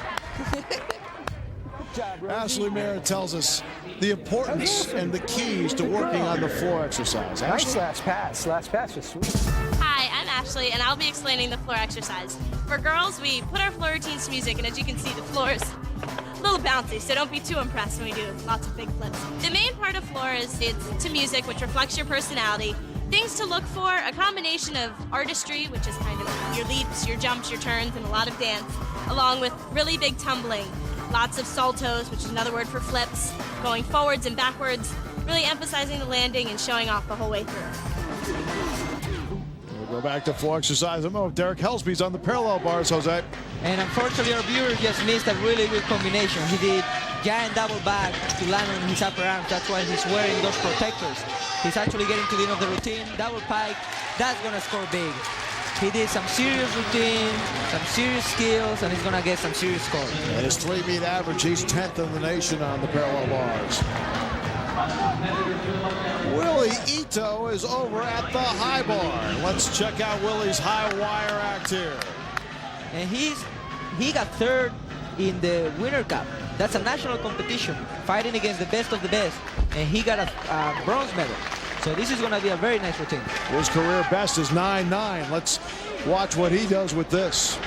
Ashley Merritt tells us the importance and the keys to working on the floor exercise. Nice last pass. Last pass was sweet. Hi, I'm Ashley, and I'll be explaining the floor exercise. For girls, we put our floor routines to music, and as you can see, the floor is a little bouncy, so don't be too impressed when we do lots of big flips. The main part of floor is it's to music, which reflects your personality. Things to look for, a combination of artistry, which is kind of your leaps, your jumps, your turns, and a lot of dance, along with really big tumbling. Lots of saltos, which is another word for flips, going forwards and backwards, really emphasizing the landing and showing off the whole way through. We'll go back to floor exercise. Derek Helsby's on the parallel bars, Jose. And unfortunately, our viewer just missed a really good combination. He did giant double back to land on his upper arms. That's why he's wearing those protectors. He's actually getting to the end of the routine. Double pike, that's gonna score big. He did some serious routine, some serious skills, and he's gonna get some serious scores. And his 3-meet average, he's 10th in the nation on the parallel bars. Willie Ito is over at the high bar. Let's check out Willie's high wire act here. And he got third in the Winter Cup. That's a national competition, fighting against the best of the best, and he got a bronze medal. So this is going to be a very nice routine. His career best is 9.9. Let's watch what he does with this.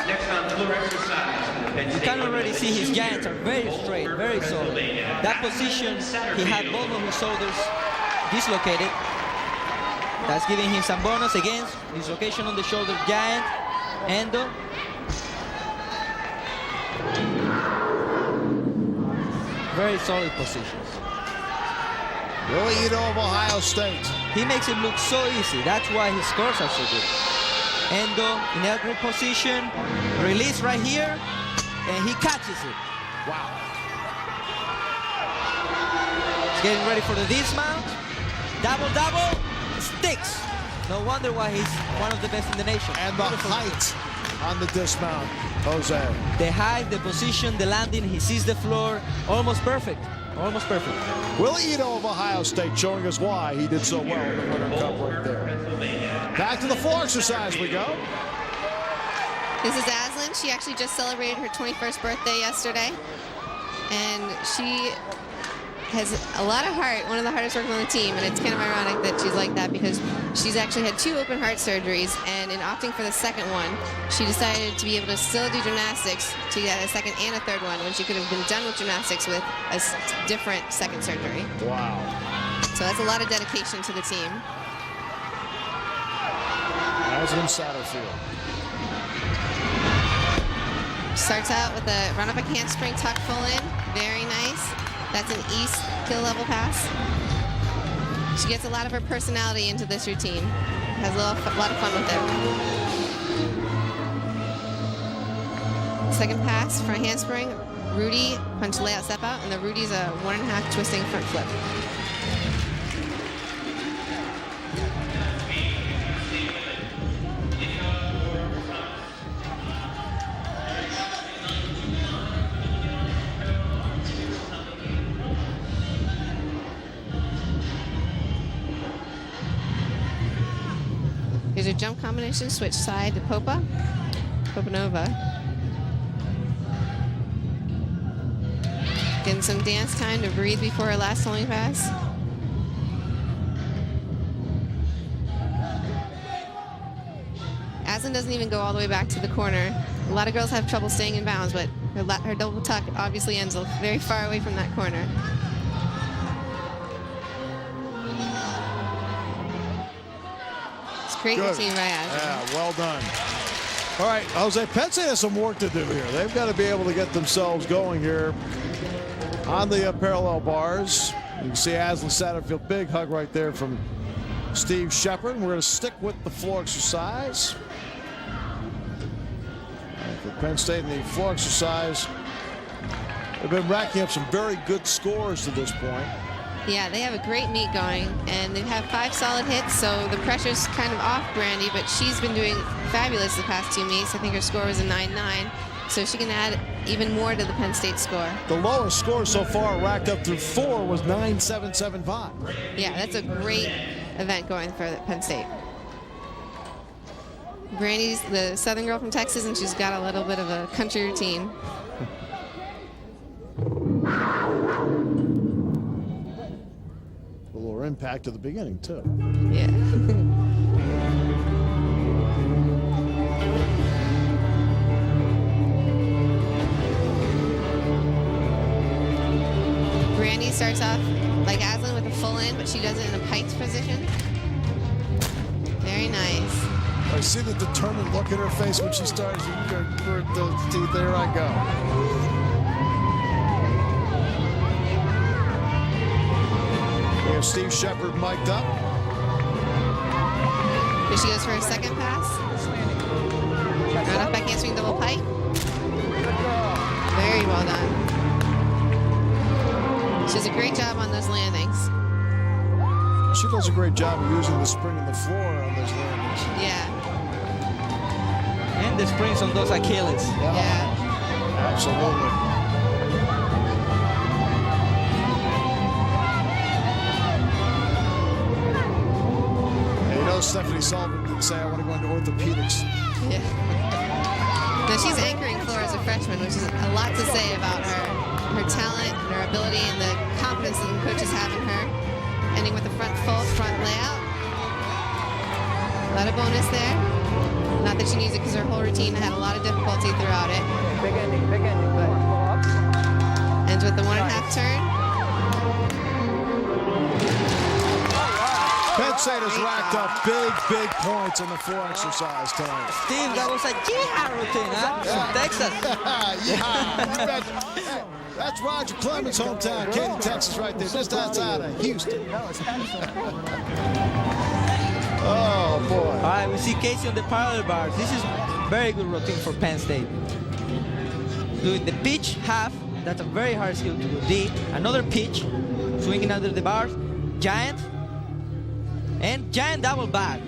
Next on floor exercise. You can already see his giants are very straight, very solid. That position, he had both of his shoulders dislocated. That's giving him some bonus against dislocation on the shoulder giant. Endo. Very solid positions. Willie Ito of Ohio State. He makes it look so easy. That's why his scores are so good. Endo in a grip position. Release right here. And he catches it. Wow. He's getting ready for the dismount. Double, double. Sticks. No wonder why he's one of the best in the nation. And the height on the dismount, Jose. The height, the position, the landing, he sees the floor. Almost perfect. Almost perfect. Willie Ito of Ohio State showing us why he did so well in the Winter Cup right there. Back to the floor exercise we go. This is Aslan. She actually just celebrated her 21st birthday yesterday. And she has a lot of heart, one of the hardest workers on the team, and it's kind of ironic that she's like that because she's actually had 2 open heart surgeries, and in opting for the second one, she decided to be able to still do gymnastics to get a second and a third one when she could have been done with gymnastics with a different second surgery. Wow. So that's a lot of dedication to the team. Aslan Satterfield. Starts out with a run-up a handspring tuck full in. Very nice. That's an east kill level pass. She gets a lot of her personality into this routine. Has a lot of fun with it. Second pass, front handspring. Rudy, punch layout step out, and the Rudy's a 1.5 twisting front flip. Here's a jump combination, switch side to Popanova. Getting some dance time to breathe before her last holding pass. Aslan doesn't even go all the way back to the corner. A lot of girls have trouble staying in bounds, but her double tuck obviously ends very far away from that corner. Great routine by Aslan. Yeah, well done. All right, Jose, Penn State has some work to do here. They've got to be able to get themselves going here on the parallel bars. You can see Aslan Satterfield, big hug right there from Steve Shepard. We're going to stick with the floor exercise. For Penn State in the floor exercise, they've been racking up some very good scores to this point. Yeah, they have a great meet going, and they've had 5 solid hits, so the pressure's kind of off Brandy, but she's been doing fabulous the past 2 meets. I think her score was a 9-9, so she can add even more to the Penn State score. The lowest score so far racked up through 4 was 9.775. Yeah, that's a great event going for Penn State. Brandy's the Southern girl from Texas, and she's got a little bit of a country routine. A little impact at the beginning, too. Yeah. Brandy starts off like Aslan with a full in, but she does it in a piked position. Very nice. I see the determined look in her face when she starts. Those teeth. There I go. We have Steve Shepard mic'd up. Here she goes for her second pass. Right off back handspring double pike. Very well done. She does a great job on those landings. She does a great job of using the spring in the floor on those landings. Yeah. And the springs on those Achilles. Yeah. Absolutely. And you know, Stephanie Sullivan did say, I want to go into orthopedics. Yeah. Now she's anchoring floor as a freshman, which is a lot to say about her talent, and her ability, and the confidence that the coaches have in her. Ending with a front layout. A lot of bonus there. Not that she needs it because her whole routine had a lot of difficulty throughout it. Big ending, but ends with the 1.5 turn. Penn State has racked up big points in the floor exercise tonight. Steve, that was a jihad routine, huh? From Texas. Yeah. That's Roger Clemens' hometown, Katy, Texas, right there, just outside of Houston. Oh, boy. All right, we see Casey on the parallel bars. This is very good routine for Penn State. Doing the pitch half, that's a very hard skill to do. D, another pitch, swinging under the bars, giant, and giant double back.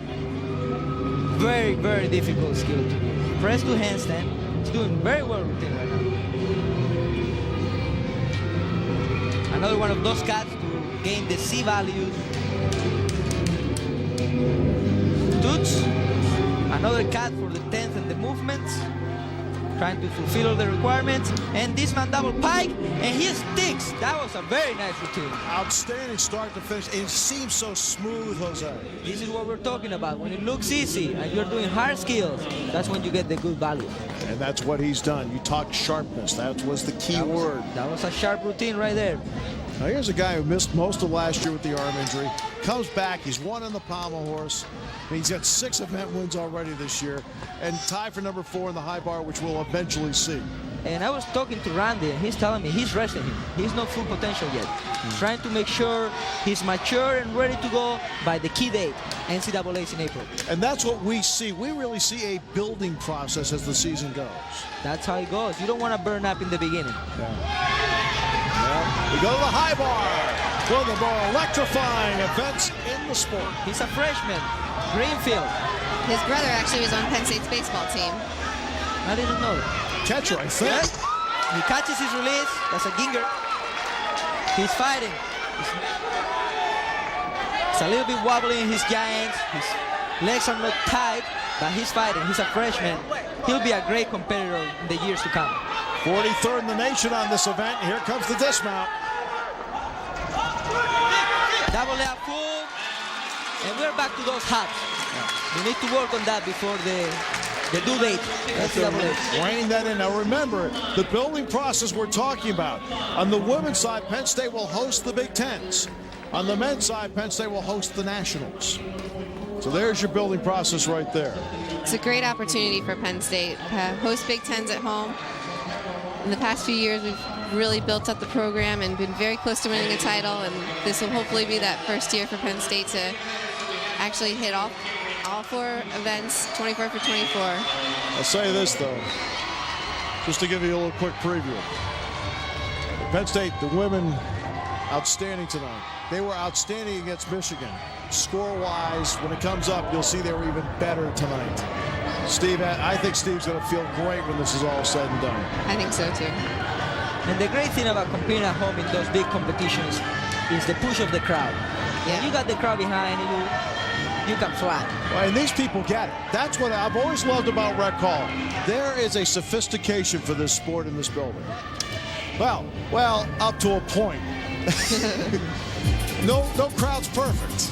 Very difficult skill to do. Press to handstand. It's doing very well routine right now. Another one of those cuts to gain the C values. Toots. Another cut for the 10th and the movements. Trying to fulfill all the requirements. And this man double pike, and he sticks. That was a very nice routine. Outstanding start to finish. It seems so smooth, Jose. This is what we're talking about. When it looks easy and you're doing hard skills, that's when you get the good value. And that's what he's done. You talked sharpness. That was the key word. That was a sharp routine right there. Now here's a guy who missed most of last year with the arm injury. Comes back. He's won on the pommel horse. He's got 6 event wins already this year. And tied for number 4 in the high bar, which we'll eventually see. And I was talking to Randy, and he's telling me he's resting him. He's not full potential yet. Trying to make sure he's mature and ready to go by the key date, NCAA's in April. And that's what we see. We really see a building process as the season goes. That's how it goes. You don't want to burn up in the beginning. We go to the high bar. One of the more electrifying events in the sport. He's a freshman, Greenfield. His brother actually was on Penn State's baseball team. I didn't know. Catcher, I think. Yes. He catches his release. That's a ginger. He's fighting. It's a little bit wobbly in his giants. His legs are not tight, but he's fighting. He's a freshman. He'll be a great competitor in the years to come. 43rd in the nation on this event. Here comes the dismount. Double layup full. And we're back to those hops. We need to work on that before the due date. That's reining that in. Now remember, the building process we're talking about. On the women's side, Penn State will host the Big Tens. On the men's side, Penn State will host the Nationals. So there's your building process right there. It's a great opportunity for Penn State. Host Big Tens at home. In the past few years, we've really built up the program and been very close to winning a title, and this will hopefully be that first year for Penn State to actually hit all 4 events, 24 for 24. I'll say this, though, just to give you a little quick preview. Penn State, the women, outstanding tonight. They were outstanding against Michigan. Score-wise, when it comes up, you'll see they were even better tonight. Steve, I think Steve's going to feel great when this is all said and done. I think so, too. And the great thing about competing at home in those big competitions is the push of the crowd. Yeah. You got the crowd behind you can fly. Well, and these people get it. That's what I've always loved about Rec Hall. There is a sophistication for this sport in this building. Well, up to a point. No crowd's perfect.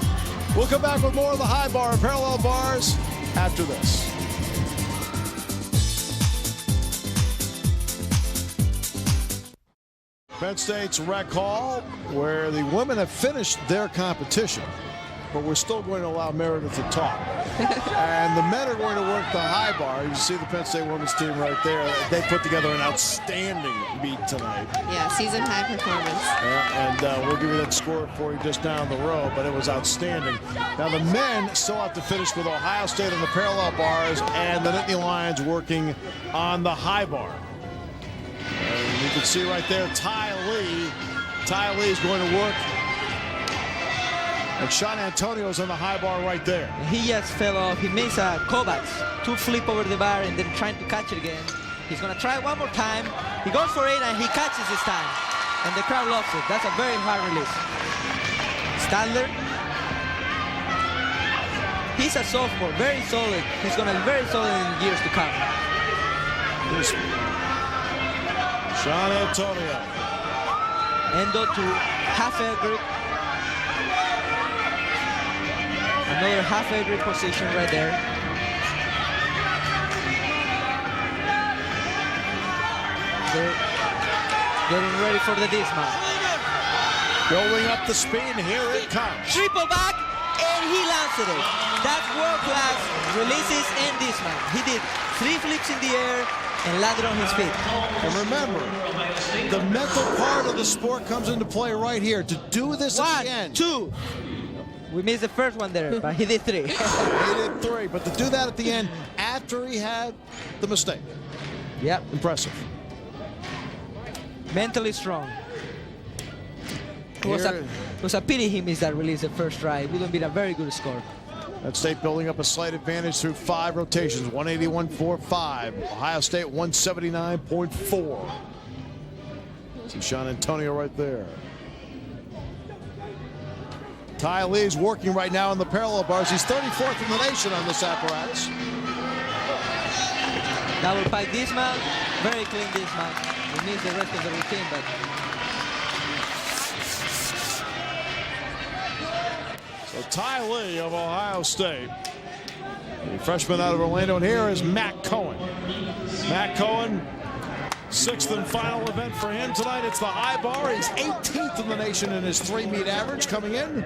We'll come back with more of the high bar and parallel bars after this. Penn State's Rec Hall, where the women have finished their competition, but we're still going to allow Meredith to talk. And the men are going to work the high bar. You see the Penn State women's team right there. They put together an outstanding meet tonight. Yeah, season high performance. And we'll give you that score for you just down the road, but it was outstanding. Now the men still have to finish with Ohio State on the parallel bars and the Nittany Lions working on the high bar. And you can see right there, Ty Lee. Ty Lee is going to work. And Sean Antonio's on the high bar right there. He just fell off. He makes a Kovacs, 2 flip over the bar and then trying to catch it again. He's going to try one more time. He goes for it and he catches this time. And the crowd loves it. That's a very hard release. Stadler. He's a sophomore, very solid. He's going to be very solid in years to come. Sean Antonio. Endo to half air grip. Another half air grip position right there. They're getting ready for the dismount. Building up the speed, here it comes. Triple back, and he lands it. That's world-class releases and dismount. He did 3 flips in the air and landed on his feet. And remember, the mental part of the sport comes into play right here. To do this at the end. 2. We missed the first one there, but he did 3. He did 3, but to do that at the end after he had the mistake. Yep. Impressive. Mentally strong. It was a pity he missed that release the first try. It would have been a very good score. Penn State building up a slight advantage through 5 rotations, 181.45. Ohio State 179.4. See Sean Antonio right there. Ty Lee's working right now on the parallel bars. He's 34th in the nation on this apparatus. Double pike dismount, very clean dismount. We missed the rest of the routine, but so Ty Lee of Ohio State, the freshman out of Orlando, and here is Matt Cohen. Matt Cohen, 6th and final event for him tonight. It's the high bar. He's 18th in the nation in his 3-meet average coming in.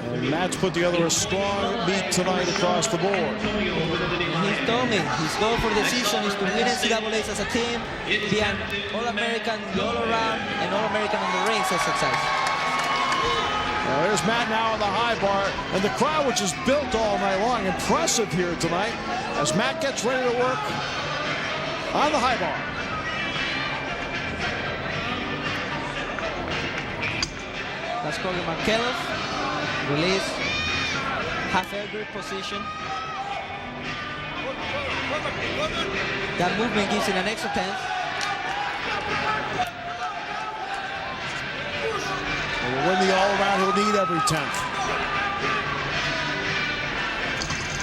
And Matt's put together a strong meet tonight across the board. He told me his goal for the season is to win NCAAs as a team, be an All-American all around, and All-American on the rings exercise. There's Matt now on the high bar, and the crowd, which is built all night long, impressive here tonight as Matt gets ready to work on the high bar. That's Colin Markelov. Release. Half air grip position. That movement gives it an extra 10th. And to win the all-around, he'll need every 10th.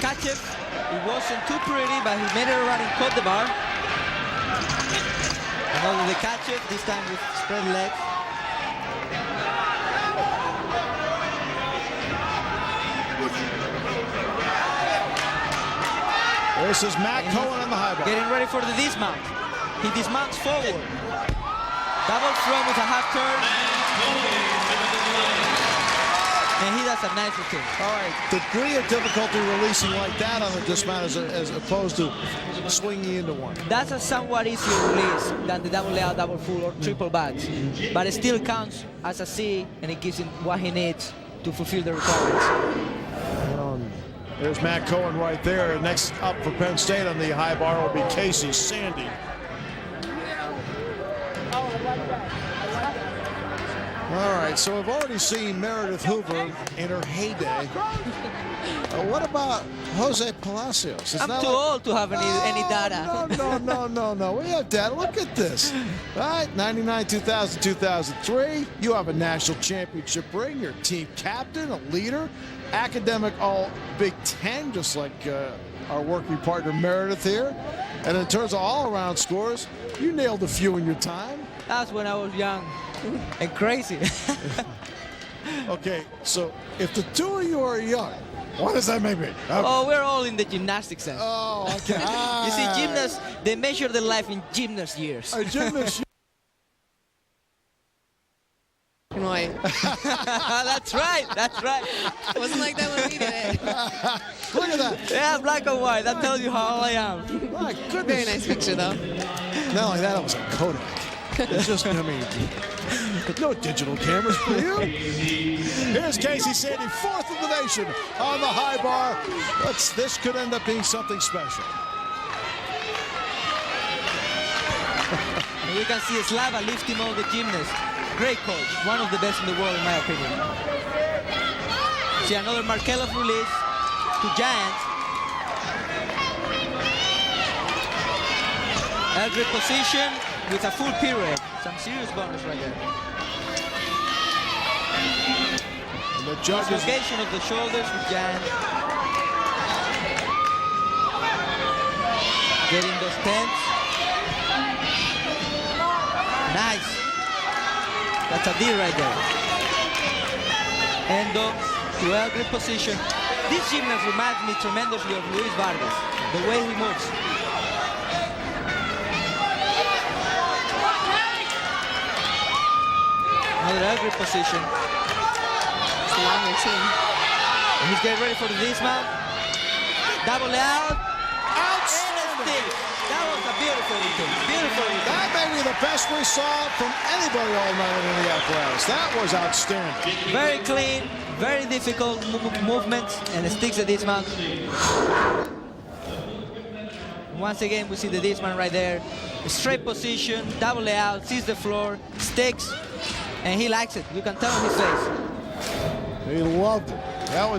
Kachev, it wasn't too pretty, but he made it around and caught the bar. Another the Kachev, this time with spread legs. This is Matt Cohen on the high bar. Getting ready for the dismount. He dismounts forward. Double throw with a half turn. And he does a nice routine. All right, degree of difficulty releasing like that on the dismount as opposed to swinging into one. That's a somewhat easier release than the double layout, double full, or triple backs. But it still counts as a C, and it gives him what he needs to fulfill the requirements. There's Matt Cohen right there. Next up for Penn State on the high bar will be Casey Sandy. All right, so we've already seen Meredith Hoover in her heyday. What about Jose Palacios? I'm too old to have any data. No. We have data. Look at this. All right, 99, 2000, 2003. You have a national championship ring. You're a team captain, a leader, academic all Big Ten, just like our working partner Meredith here. And in terms of all-around scores, you nailed a few in your time. That's when I was young and crazy. Okay, so if the two of you are young, what does that make me? Oh, we're all in the gymnastics sense. Oh, okay. You see, gymnasts, they measure their life in gymnast years. Gymnast That's right. It wasn't like that when we did it. Look at that. Yeah, black and white. That tells you how old I am. My goodness. Very nice picture, though. Not only that, it was a Kodak. It's just, I mean, no digital cameras for you. Here's Casey Sandy, fourth of the nation on the high bar. This could end up being something special. And you can see Slava lifting all the gymnasts. Great coach, one of the best in the world in my opinion. See another Markelov release to Giant. Grip position with a full pirouette. Some serious bonus right there. And the judges. Location of the shoulders with Giant. Getting those tens. Nice. That's a deal right there. Endo to L grip position. This gymnast reminds me tremendously of Luis Vargas, the way he moves. Another L grip position. It's a long routine. And he's getting ready for the dismount. Double out. Outstanding. That was a beautiful routine. Beautiful routine. That may be the best we saw from anybody all night in the apparatus. That was outstanding. Very clean, very difficult movements, and sticks the dismount. Once again, we see the dismount right there. Straight position, double out, sees the floor, sticks, and he likes it. You can tell on his face. He loved it.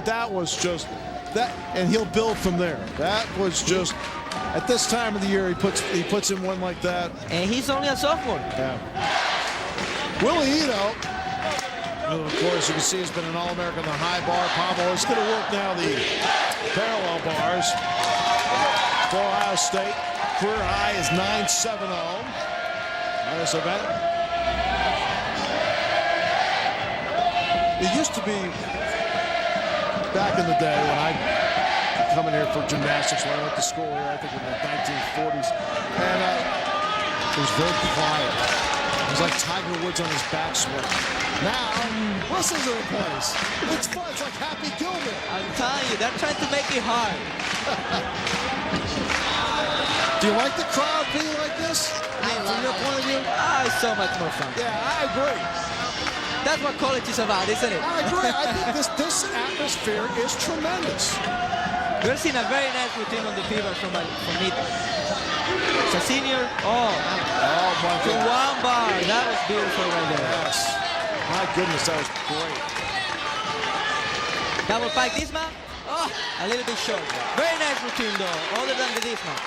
That was just that, and he'll build from there. That was just. At this time of the year, he puts in one like that. And he's only a sophomore. Yeah. Willie Ito, who, of course, you can see has been an All-American on the high bar. Pommel is going to work now the parallel bars for Ohio State. Career high is 9.70 on this event. It used to be back in the day when I coming here for gymnastics when I went to school here, I think in the 1940s. And it was very quiet. It was like Tiger Woods on his backswing. Now, listen to the place. It's fun. It's like Happy Gilmore. I'm telling you, they're trying to make it hard. Do you like the crowd being like this? From your point of view? It's so much more fun. Yeah, I agree. That's what college is about, isn't it? I agree. I think this atmosphere is tremendous. We're seeing a very nice routine on the pivot from Nita. It's a senior. Oh my God. To one bar. That was beautiful right there. Yes. My goodness, that was great. Double pike dismount. Oh, a little bit short. Very nice routine though, other than the dismount.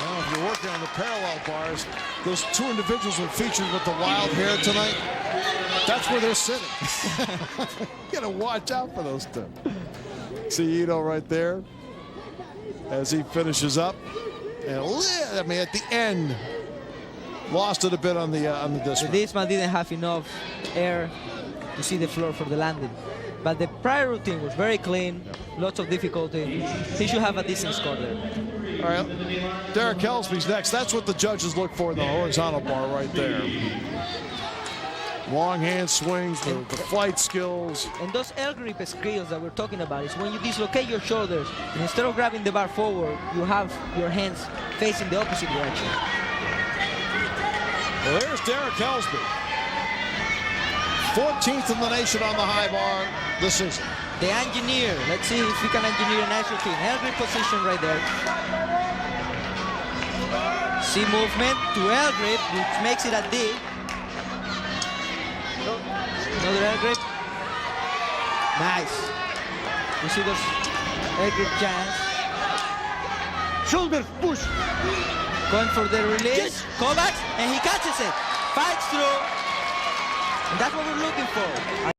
Well, if you're working on the parallel bars, those two individuals were featured with the wild hair tonight. That's where they're sitting. You gotta watch out for those two. See Ito right there as he finishes up, and I mean at the end lost it a bit on the dismount. The dismount didn't have enough air to see the floor for the landing, but the prior routine was very clean, lots of difficulty. He should have a decent score there. All right, Derek Helsby's next. That's what the judges look for in the horizontal bar right there. Long hand swings, the flight skills. And those L grip skills that we're talking about is when you dislocate your shoulders, and instead of grabbing the bar forward, you have your hands facing the opposite direction. Well, there's Derek Helsby. 14th in the nation on the high bar this season. The engineer. Let's see if he can engineer a nice routine. L grip position right there. C movement to L grip, which makes it a D. Another L grip. Nice. You see those L grip giants. Shoulder push. Going for the release. Kovacs, and he catches it. Fights through. And that's what we're looking for.